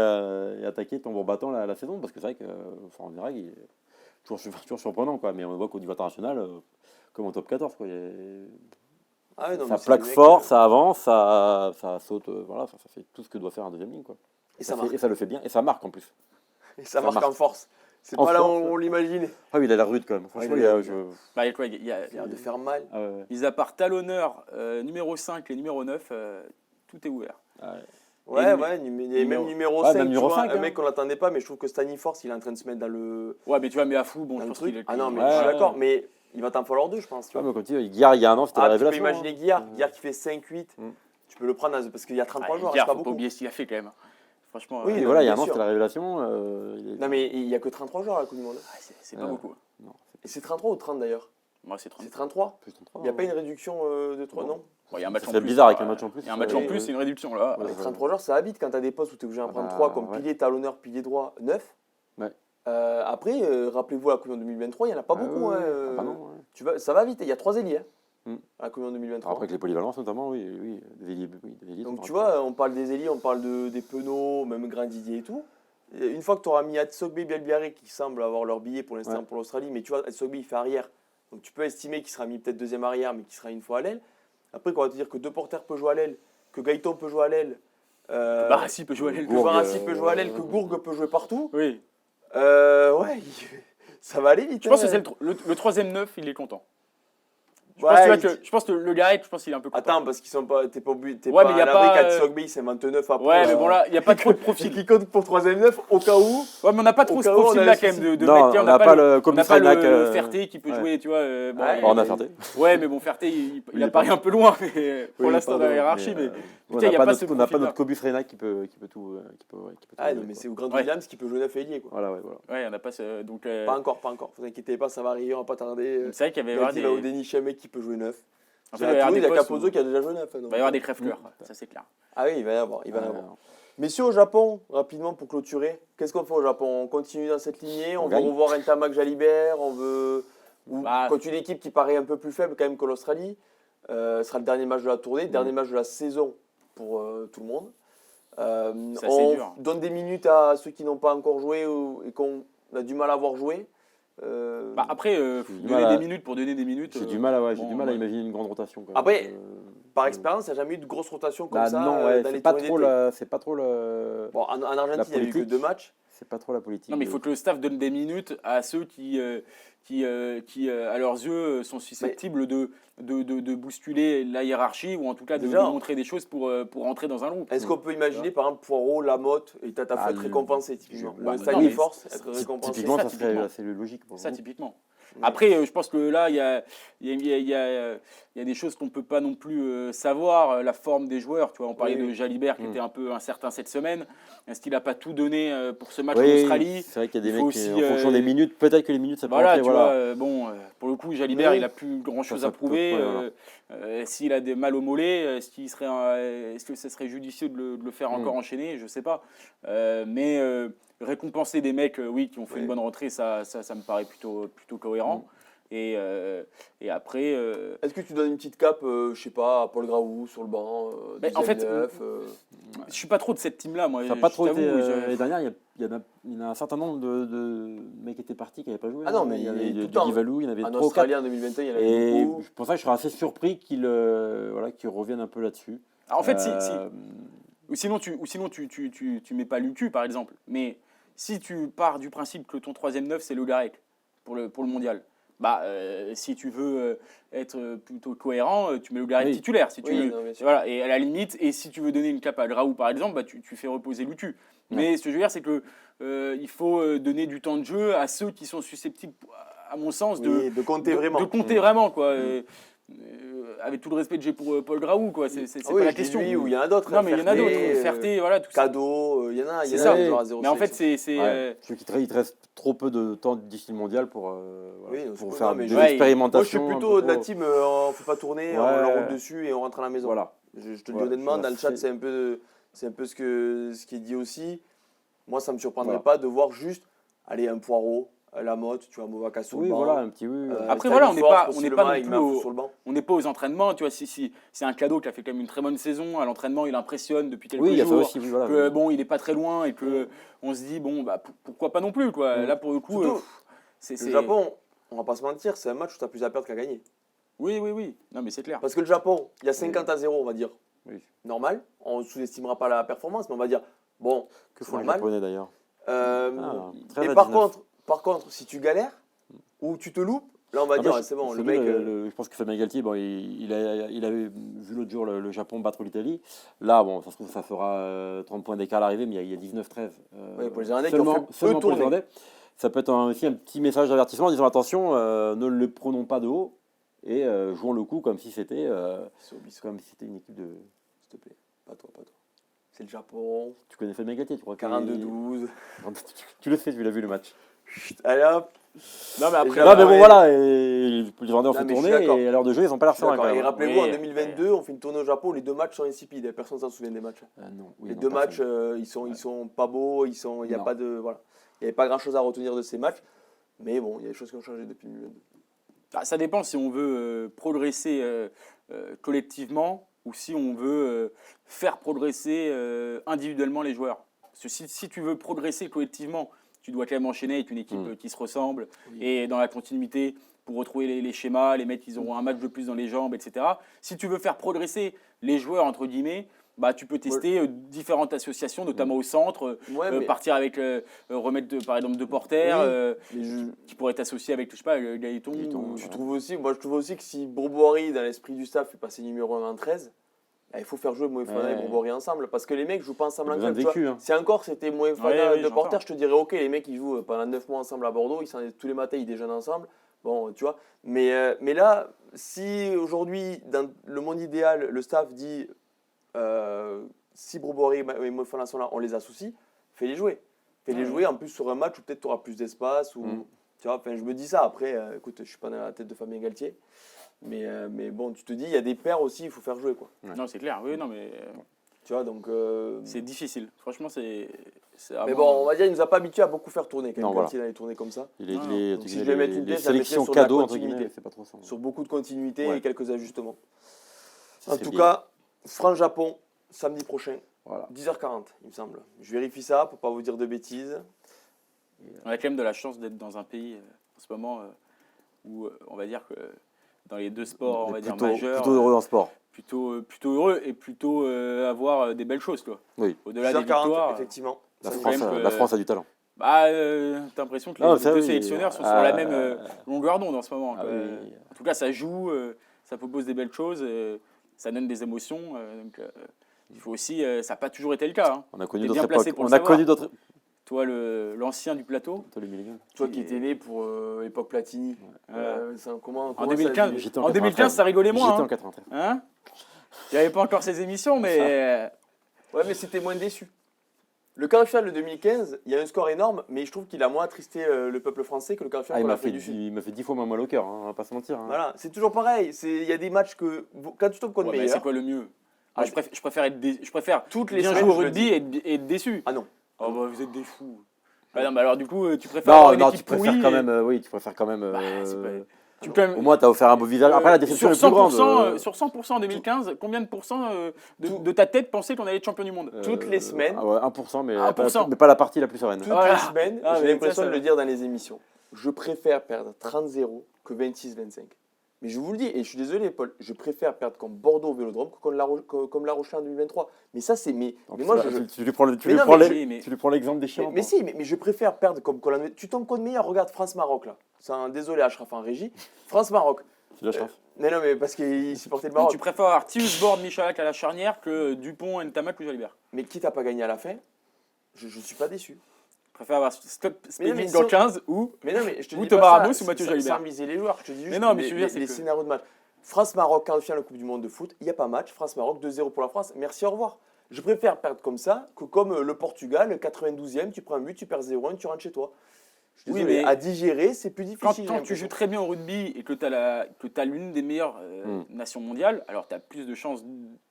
attaquer tambour battant la saison, parce que c'est vrai que Florent Verhaeghe il est toujours surprenant, quoi. Mais on voit qu'au niveau international, comme au top 14, quoi, Ah oui, non, ça mais plaque c'est des fort, mecs, ça avance, ça saute, voilà, ça fait tout ce que doit faire un deuxième ligne, quoi. Et ça marque. Et ça le fait bien, et ça marque en plus. Et ça marque en force. C'est En pas là où force. on l'imaginait. Ah oui, il a l'air rude quand même. Franchement, il a- je... Bah, il y a quoi, Il a l'air de faire mal. Ah ouais. mis à part talonneur, numéro 5 et numéro 9, tout est ouvert. Ah ouais. Ouais, Et ouais, et même numéro Ouais, 5, même numéro tu vois, 5, un hein. mec qu'on l'attendait pas, mais je trouve que Staniforce, il est en train de se mettre dans le, Ouais, mais tu vois, mais à fou, bon, dans je le pense truc. qu'il est. Ah non, mais Ouais, je suis ouais. d'accord, mais il va t'en falloir 2, je pense. Tu Ah, vois. mais quand tu dis, Guillard, il y a un an, c'était la Tu peux révélation. imaginer Guillard qui fait 5-8, tu peux le prendre parce qu'il y a 33 joueurs, c'est Faut pas pas beaucoup. oublier ce qu'il a fait quand même. Franchement, Oui, Et non, voilà, il y a un bien an, sûr. c'était la révélation. Non, mais il n'y a que 33 joueurs à la Coupe du Monde. c'est pas beaucoup. Non, Et c'est 33 ou 30 d'ailleurs? Moi, c'est 30. C'est 33? plus de 33. Il n'y a pas une réduction de 3, non? Bon, il y a un match Ça en serait plus. bizarre avec un match en plus. Il y a un match en plus, c'est une réduction là. Ouais. Mais 33 joueurs, ça va vite quand tu as des postes où tu es obligé d'en prendre 3 comme pilier, talonneur, pilier droit, 9. Ouais. Après, rappelez-vous, à la Coupe du Monde 2023, il n'y en a pas beaucoup. Hein, Ah, bah non, ouais. ça va vite, il y a 3 ailiers Mm. à la Coupe du Monde 2023. Après, avec les polyvalences notamment, oui, des ailiers. Donc tu vois, on parle des ailiers, on parle des Penaud, même Grandidier et tout. Et une fois que tu auras mis Atsogbe et Bielbiaré qui semblent avoir leur billet pour l'instant pour l'Australie, mais tu vois, Atsogbe il fait arrière. Donc tu peux estimer qu'il sera mis peut-être deuxième arrière, mais qu'il sera une fois à l'aile. Après, quand on va te dire que deux porteurs peuvent jouer à l'aile, que Gaëton peut jouer à l'aile, Barassi peut jouer à l'aile. que Barassi peut jouer à l'aile, que Gourgue peut jouer partout, Oui. ouais, ça va aller vite. Je pense hein. que c'est le troisième 9, il est content. Je pense que le Gareth, je pense qu'il est un peu content. Attends, parce qu'ils sont pas. T'es pas mais à y a l'abri pas, qu'à Tsogbe, c'est 29 après. Ouais, mais bon là, il n'y a pas trop de Et profil. qui compte pour 3ème neuf au cas où. Ouais, mais on n'a pas trop Au ce cas où, on profil-là a quand même aussi- de Non, mec. on n'a pas le on n'a pas Ferté le Ferté qui peut Ouais. jouer, tu vois. Bon, Ouais, On a Ferté. Ouais, mais bon, Ferté, il Oui, apparaît un peu loin mais pour Oui, l'instant dans pardon, la hiérarchie. Mais on putain, n'a y a pas pas ce notre, on n'a pas profil-là. notre Cobus Reina qui peut tout. Ah non, jouer, mais quoi. c'est au Grand Ouais. Williams qui peut jouer 9 ailier, quoi. Voilà, ouais, voilà. Ouais, on n'a pas ce. Donc, Pas encore. Vous inquiétez pas, ça va arriver, on va pas tarder. c'est vrai qu'il va y avoir Il des. va au dénicher un mec qui peut jouer 9. En fait, il va y avoir Il y des a postes Capozzo où- qui a déjà joué 9. il va y avoir des crève-cœurs, ça c'est clair. Ah oui, il va y avoir. Messieurs, au Japon, rapidement pour clôturer, qu'est-ce qu'on fait au Japon? On continue dans cette lignée, on On veut gagne. revoir Ntamak Jalibert, on veut. Ou Bah, quand une équipe qui paraît un peu plus faible quand même que l'Australie, ce sera le dernier match de la tournée, dernier match de la saison pour tout le monde. C'est assez On dur. donne des minutes à ceux qui n'ont pas encore joué et qu'on a du mal à voir jouer. Bah, après, du donner mal à- des minutes pour donner des minutes. J'ai du mal à bon, imaginer une grande rotation. Quand même. Après, Par expérience, il n'y a jamais eu de grosse rotation comme Bah ça non, dans ouais, c'est les pas tournées trop d'été. c'est pas trop le. Bon, en Argentine, il n'y a eu que politique. 2 matchs. C'est pas trop la politique. Non, mais il faut que le staff donne des minutes à ceux qui à leurs yeux, sont susceptibles de bousculer la hiérarchie ou en tout cas de Déjà, montrer des choses pour rentrer dans un groupe. Est-ce qu'on peut imaginer, par exemple, Poirot, Lamotte et Tata faut être récompensé, typiquement? bah, Le non, stade mais des forces, être c'est- récompensé. Typiquement, ça, ça serait typiquement. assez logique. Pour Ça, vous. typiquement. Ouais. Après, je pense que là, il y a des choses qu'on ne peut pas non plus savoir. La forme des joueurs, tu vois, on parlait Oui. de Jalibert qui Mm. était un peu incertain cette semaine. Est-ce qu'il n'a pas tout donné pour ce match Oui, en Australie? c'est vrai qu'il y a des Il faut mecs qui, aussi, en fonction des minutes, peut-être que les minutes ça peut Voilà, rentrer, tu voilà. vois, pour le coup, Jalibert, Mais- il n'a plus grand-chose Ça à peut- prouver. ouais, S'il a des mal au mollet, est-ce que ce serait judicieux de le faire encore enchaîner? Je ne sais pas. Mais récompenser des mecs, oui, qui ont fait Oui. une bonne rentrée, ça me paraît plutôt cohérent. Et après, Est-ce que tu donnes une petite cape, je sais pas, à Paul Graou sur le banc, Mais en fait, deuxième neuf, je ne suis pas trop de cette team-là, moi. Ça n'a pas je trop été. t'avoue, je- L'année dernière, il y en a un certain nombre de mecs qui étaient partis, qui n'avaient pas joué. Ah non, hein. mais il y il y a avait tout le du temps. Divalou, il y en avait en 3 ou 4. Australie en 2021, il y en avait Et beaucoup. c'est pour ça que je serais assez surpris qu'ils reviennent un peu là-dessus. En fait, Euh, ou sinon, tu mets pas Lucu, par exemple. Mais si tu pars du principe que ton troisième neuf, c'est le Garec pour le mondial, bah, si tu veux être plutôt cohérent, tu mets le Garec Oui. titulaire. Si tu Oui, veux. non, bien sûr. Voilà, et à la limite, et si tu veux donner une cape à Graou, par exemple, bah, tu fais reposer Lucu. Mais ce que je veux dire, c'est que il faut donner du temps de jeu à ceux qui sont susceptibles, à mon sens, Oui, de compter vraiment. de compter vraiment, quoi. Avec tout le respect que j'ai pour Paul Graou, quoi. C'est Ah oui, pas la je dis question. lui, ou il y en a d'autres. Non, mais il y en a d'autres. Ferté, voilà, tout ça. Cadeau, il y en a. C'est ça. Genre à 0 Mais en fait, c'est. ouais. Je trouve qu'il te reste trop peu de temps d'ici le mondial pour, Oui, non, pour c'est faire pas- mais des je- Ouais, Moi, je suis expérimentations. plutôt un de peu la trop. team, on ne fait pas tourner, on Ouais. leur roule dessus et on rentre à la maison. Voilà. Je te le Ouais, dis honnêtement, je dans le suis chat, assez- c'est un peu ce qui est dit aussi. Moi, ça ne me surprendrait Voilà. pas de voir juste, allez, un Poirot, Lamotte, tu vois, Movaka sur Oui, le banc. voilà, un petit oui. Après, Stanley voilà, on n'est Force, pas possiblement, non avec plus Mafou sur le banc. on n'est pas aux entraînements, tu vois, si c'est un cadeau qui a fait quand même une très bonne saison, à l'entraînement il impressionne depuis quelques Oui, il y a ça jours, aussi, oui, voilà. que bon, il est pas très loin et que on se dit bon, bah pourquoi pas non plus, quoi. Là pour le coup, Surtout, c'est Le Japon, on va pas se mentir, c'est un match où tu as plus à perdre qu'à gagner. Oui, non mais c'est clair. Parce que le Japon, il y a 50-0, on va dire. Oui. Normal, on ne sous-estimera pas la performance, mais on va dire, bon, Que c'est font les normal. Japonais d'ailleurs Et 13 à par 19. contre, si tu galères ou tu te loupes, là on va Ah dire, bah, ouais, c'est bon, je le te dis, mec. je pense que Fabien Galtier, bon, il avait vu l'autre jour le Japon battre l'Italie. Là, bon, ça se trouve, ça fera 30 points d'écart à l'arrivée, mais il y a 19-13. Ouais, pour les Irlandais qui ont fait eux seulement pour les tourner. Irlandais. Ça peut être aussi un petit message d'avertissement en disant attention, ne le prenons pas de haut et jouons le coup comme si c'était une équipe de. S'il te plaît, pas toi. C'est le Japon, Tu connais Fabien Galtier, tu crois 42-12. Tu le sais, tu l'as vu le match. Allez hop. Non mais après, Non, mais bon, ouais. voilà, et les Irlandais ont fait mais je suis tourner d'accord. et à l'heure de jeu, ils n'ont pas l'air sereins quand D'accord. Et même. rappelez-vous, Oui, en 2022, on fait une tournée au Japon, les 2 matchs sont insipides, personne ne s'en souvient des matchs. Non, oui, Les non, 2 personne. matchs, ils sont pas beaux, il n'y a Non. pas de. Voilà. Il n'y avait pas grand chose à retenir de ces matchs. Mais bon, il y a des choses qui ont changé depuis 2022. ça dépend si on veut progresser collectivement ou si on veut faire progresser individuellement les joueurs. Parce que si tu veux progresser collectivement, tu dois quand même enchaîner avec une équipe qui se ressemble et dans la continuité pour retrouver les schémas, les mecs ils auront un match de plus dans les jambes, etc. Si tu veux faire progresser les joueurs, entre guillemets, bah, tu peux tester différentes associations, notamment au centre, Ouais, mais- partir avec, remettre par exemple deux porteurs, mais qui pourraient t'associer avec, je sais pas, Gaëton. je trouve aussi que si Bourboirie, dans l'esprit du staff, fait passer numéro 1 en 13, il faut faire jouer Moefana et Bourboirie ensemble. Parce que les mecs jouent pas ensemble en club. Vécu, hein. Si encore c'était Moefana Ouais, de porteur, je te dirais ok, les mecs ils jouent pendant 9 mois ensemble à Bordeaux, tous les matins ils déjeunent ensemble. Bon, tu vois. Mais là, si aujourd'hui, dans le monde idéal, le staff dit si Bourboirie et Moefana sont là, on les associe, fais-les jouer. Fais-les jouer en plus sur un match où peut-être tu auras plus d'espace. Tu vois, je me dis ça. Après, écoute, je suis pas dans la tête de Fabien Galtier. Mais bon, tu te dis, il y a des paires aussi, il faut faire jouer. Quoi. Non, c'est clair. Oui, non, mais Tu vois, donc. c'est difficile. Franchement, c'est Mais vraiment- bon, on va dire, il nous a pas habitués à beaucoup faire tourner quand Non, même, voilà. Galtier dans les tournées comme ça. Il est, Non, il est- donc il si est- je vais mettre une les pièce, je la mettrais sélections sur de la cadeaux, entre continuité. guillemets, c'est pas trop ça. Sur beaucoup de continuité Ouais. et quelques ajustements. Ça En serait tout bien. cas, France-Japon, samedi prochain, Voilà. 10h40, il me semble. Je vérifie ça pour pas vous dire de bêtises. On a quand même de la chance d'être dans un pays en ce moment où on va dire que dans les deux sports, on va dire majeurs, Plutôt heureux en sport. plutôt heureux et plutôt avoir des belles choses, quoi. Oui. Au-delà des 10h40, victoires. effectivement. La Samedi France, quand même que- la France a du talent. Bah, t'as l'impression que les Ah, ça, deux oui. sélectionneurs sont sur Ah, la même longueur d'onde en ce moment. Ah quoi. oui. En tout cas, ça joue, ça propose des belles choses, ça donne des émotions. Donc, il faut aussi, ça n'a pas toujours été le cas. Hein. On a connu T'es d'autres bien placé époques. pour le On a savoir. connu d'autres. Toi, l'ancien du plateau. Toi, les Milligan. Toi qui étais né pour époque Platini. Comment En ça 2015, dit J'étais en 2015, ça rigolait moins. J'étais en Hein. 93. Hein Il n'y avait pas encore ces émissions, mais Ouais, mais c'était moins déçu. Le quart de finale de 2015, il y a un score énorme, mais je trouve qu'il a moins attristé le peuple français que le quart de finale Ah, il contre m'a l'Afrique fait, du Sud. il m'a fait 10 fois moins mal au cœur, hein, on va pas se mentir. Hein. Voilà, c'est toujours pareil. Il y a des matchs que quand tu tombes contre ouais, mais meilleur, c'est quoi le mieux Ah, Moi, je préfère être je préfère toutes les bien semaines jouer au je le rugby dis. et être déçu. Ah non. Oh, bah, vous êtes des fous. Ah non, mais alors du coup, tu préfères avoir Non, une non, tu équipe préfères pourrie quand et- même. Oui, tu préfères quand même. Bah, c'est pas- tu peux quand même- Au moins, t'as offert un beau visage. Après, la déception sur est plus grande. 100%, sur 100% en 2015, combien de pourcents de ta tête pensait qu'on allait être champion du monde toutes les semaines. Ah ouais, 1%, mais, 1%. mais pas la partie la plus sereine. Toutes Voilà. les semaines, Ah, j'ai mais l'impression ça, de le dire dans les émissions. Je préfère perdre 30-0 que 26-25. Mais je vous le dis, et je suis désolé, Paul, je préfère perdre comme Bordeaux au Vélodrome que comme La Rochelle en 2023. Mais ça, c'est. Mais moi, Tu lui prends Mais non, mais tu lui prends l'exemple des chiens. mais si, mais je préfère perdre comme Colin. Tu tombes contre meilleur, regarde France-Maroc là. Désolé, Achraf en régie. France-Maroc. C'est la chance. Mais non, mais parce qu'il supportait le Donc, Maroc. tu préfères avoir Tius Bord, Michalak à la charnière que Dupont, Ntamak ou Jalibert. Mais quitte à pas gagné à la fin, je suis pas déçu. Tu préfères avoir Stop Mais non, mais Speaking si dans on- 15 ou Mais non, mais je te Ou dis Thomas pas ça, Ramos ou Mathieu Jalibert. sans viser les joueurs, je te dis juste Mais non, mais les, je veux dire, c'est les que- scénarios de match. France-Maroc, quart de finale de la Coupe du Monde de foot, il n'y a pas match. France-Maroc, 2-0 pour la France. Merci, au revoir. Je préfère perdre comme ça que comme le Portugal, 92e, tu prends un but, tu perds 0-1, tu rentres chez toi. Je suis Oui, désolé, mais à digérer, c'est plus Quand, difficile. j'ai quand tu l'impression. joues très bien au rugby et que tu as l'une des meilleures nations mondiales, alors tu as plus de chances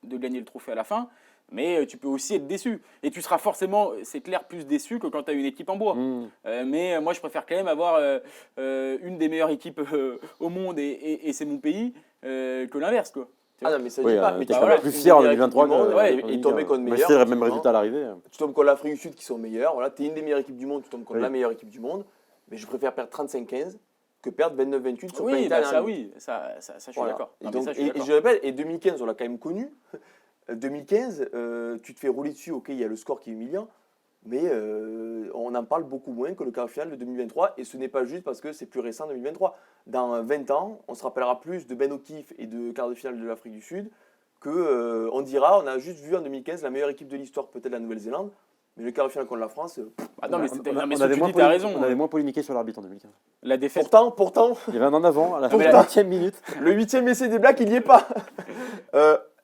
de gagner le trophée à la fin, mais tu peux aussi être déçu. Et tu seras forcément, c'est clair, plus déçu que quand tu as une équipe en bois. Mais moi, je préfère quand même avoir une des meilleures équipes au monde et c'est mon pays que l'inverse, quoi. Ah non, mais ça Oui, dit pas. Mais t'es tu quand vois, même plus une fier en des meilleures 2023 équipes du monde, que. ouais, et tomber contre Mais meilleur. c'est le même effectivement. résultat à l'arrivée. Tu tombes contre l'Afrique du Sud qui sont meilleurs. Voilà, tu es une des meilleures équipes du monde, tu tombes contre Oui. la meilleure équipe du monde. Mais je préfère perdre 35-15 que perdre 29-28 sur Oui, Paris bah, Italien. ça oui, ça je suis Voilà. d'accord. Et, Non, mais donc, ça, je suis et d'accord. je répète, et 2015, on l'a quand même connu. 2015, tu te fais rouler dessus, ok, il y a le score qui est humiliant, mais on en parle beaucoup moins que le quart de finale de 2023, et ce n'est pas juste parce que c'est plus récent 2023. Dans 20 ans, on se rappellera plus de Ben O'Keefe et de quart de finale de l'Afrique du Sud que on dira, on a juste vu en 2015 la meilleure équipe de l'histoire, peut-être la Nouvelle-Zélande, mais le quart de finale contre la France. Ah non, mais, non, mais on ce avait que tu moins dis, t'as raison. on avait moins polémiqué sur l'arbitre en 2015. La défaite. Pourtant, Il y avait un en avant à la Pourtant- 20e minute. le 8e essai des Blacks, il n'y est pas.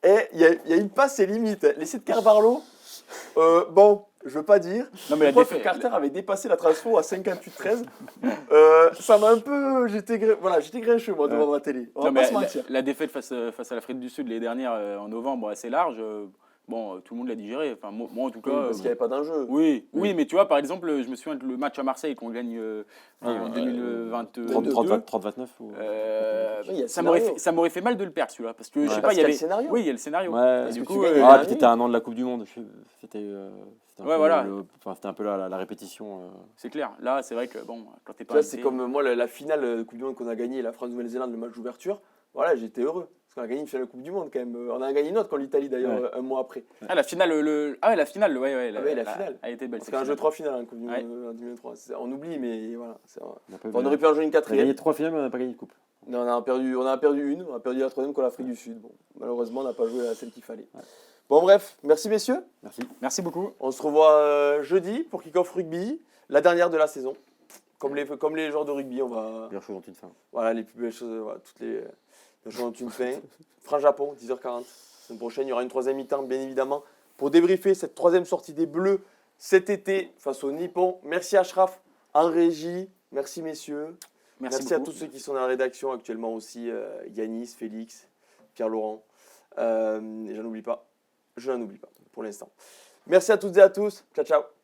Et il y a une passe, c'est limite. L'essai de Carvalho, bon, je veux pas dire. Non, mais la Je crois que défaite. Carter avait dépassé la transfo à 58-13. Ça m'a un peu. J'étais grincheux, moi, devant ma télé. On va Non, pas mais se mentir. la défaite face à l'Afrique du Sud l'année dernière en novembre, assez large. Bon, tout le monde l'a digéré. Enfin, moi en tout cas. Oui, parce qu'il n'y avait pas d'enjeu. Oui, mais tu vois, par exemple, je me souviens que le match à Marseille qu'on gagne en 2022. 30-29 ou... il y a le Ça m'aurait scénario. ça m'aurait fait mal de le perdre celui-là parce que je sais Parce pas, il y qu'il y a avait le scénario. Oui, il y a le scénario. Ouais, Et du que coup, tu gagnes Ah, la puis nuit. t'étais à un an de la Coupe du Monde. C'était un Ouais, peu voilà. c'était un peu la répétition. c'est clair. Là, c'est vrai que bon, quand t'es Tu pas vois, c'est invité- comme moi, la finale de Coupe du Monde qu'on a gagnée, la France-Nouvelle-Zélande, le match d'ouverture. Voilà, j'étais heureux. qu'on a gagné une finale de Coupe du Monde quand même. On a gagné une autre contre l'Italie d'ailleurs un mois après. Ah, la finale, la finale, La finale. Elle était belle. Parce qu'un jeu 3 finales en Coupe du Monde en 2003. On oublie, mais voilà. On aurait pu en jouer une On a quatrième. gagné 3 finales, mais on n'a pas gagné de coupe. Non, on a perdu une, on a perdu la troisième contre l'Afrique du Sud. Bon, malheureusement, on n'a pas joué à celle qu'il fallait. Ouais. Bon, bref, merci messieurs. Merci beaucoup. On se revoit jeudi pour Kick-Off Rugby, la dernière de la saison. Comme les joueurs de rugby, on va. Les choses ont une fin. Voilà, les plus belles choses, voilà, toutes les choses ont une fin. France-Japon, 10h40. La semaine prochaine, il y aura une troisième mi-temps, bien évidemment, pour débriefer cette troisième sortie des Bleus cet été face au Nippon. Merci Ashraf en régie. Merci messieurs. Merci à tous ceux qui sont dans la rédaction actuellement aussi. Yanis, Félix, Pierre-Laurent. Je n'en oublie pas pour l'instant. Merci à toutes et à tous. Ciao, ciao.